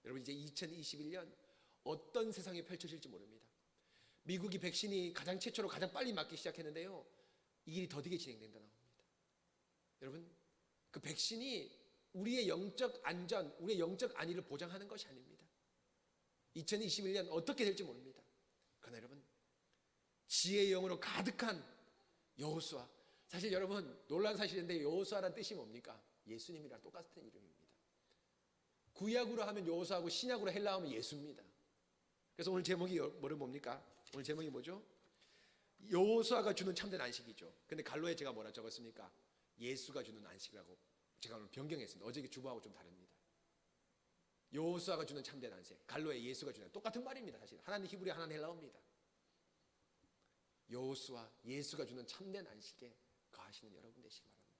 여러분, 이제 2021년 어떤 세상이 펼쳐질지 모릅니다. 미국이 백신이 가장 최초로 가장 빨리 맞기 시작했는데요, 이 일이 더디게 진행된다 나옵니다. 여러분, 그 백신이 우리의 영적 안전, 우리의 영적 안위를 보장하는 것이 아닙니다. 2021년 어떻게 될지 모릅니다. 그러나 여러분, 지혜의 영으로 가득한 여호수아, 사실 여러분 놀라운 사실인데 여호수아란 뜻이 뭡니까? 예수님이랑 똑같은 이름입니다. 구약으로 하면 여호수아고 신약으로 헬라어하면 예수입니다. 그래서 오늘 제목이 뭡니까? 오늘 제목이 뭐죠? 여호수아가 주는 참된 안식이죠. 근데 갈로에 제가 뭐라 적었습니까? 예수가 주는 안식이라고 제가 오늘 변경했습니다. 어제 주보하고 좀 다릅니다. 여호수아가 주는 참된 안식, 갈로에 예수가 주는, 똑같은 말입니다. 사실 하나는 히브리, 하나는 헬라어입니다. 여호수아, 예수가 주는 참된 안식에 거하시는 여러분 되시기 바랍니다.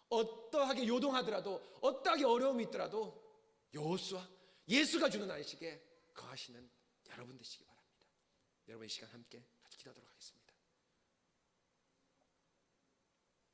어떠하게 요동하더라도, 어떠하게 어려움이 있더라도 여호수아, 예수가 주는 안식에 거하시는 여러분 되시기 바랍니다. 여러분, 이 시간 함께 같이 기도하도록 하겠습니다.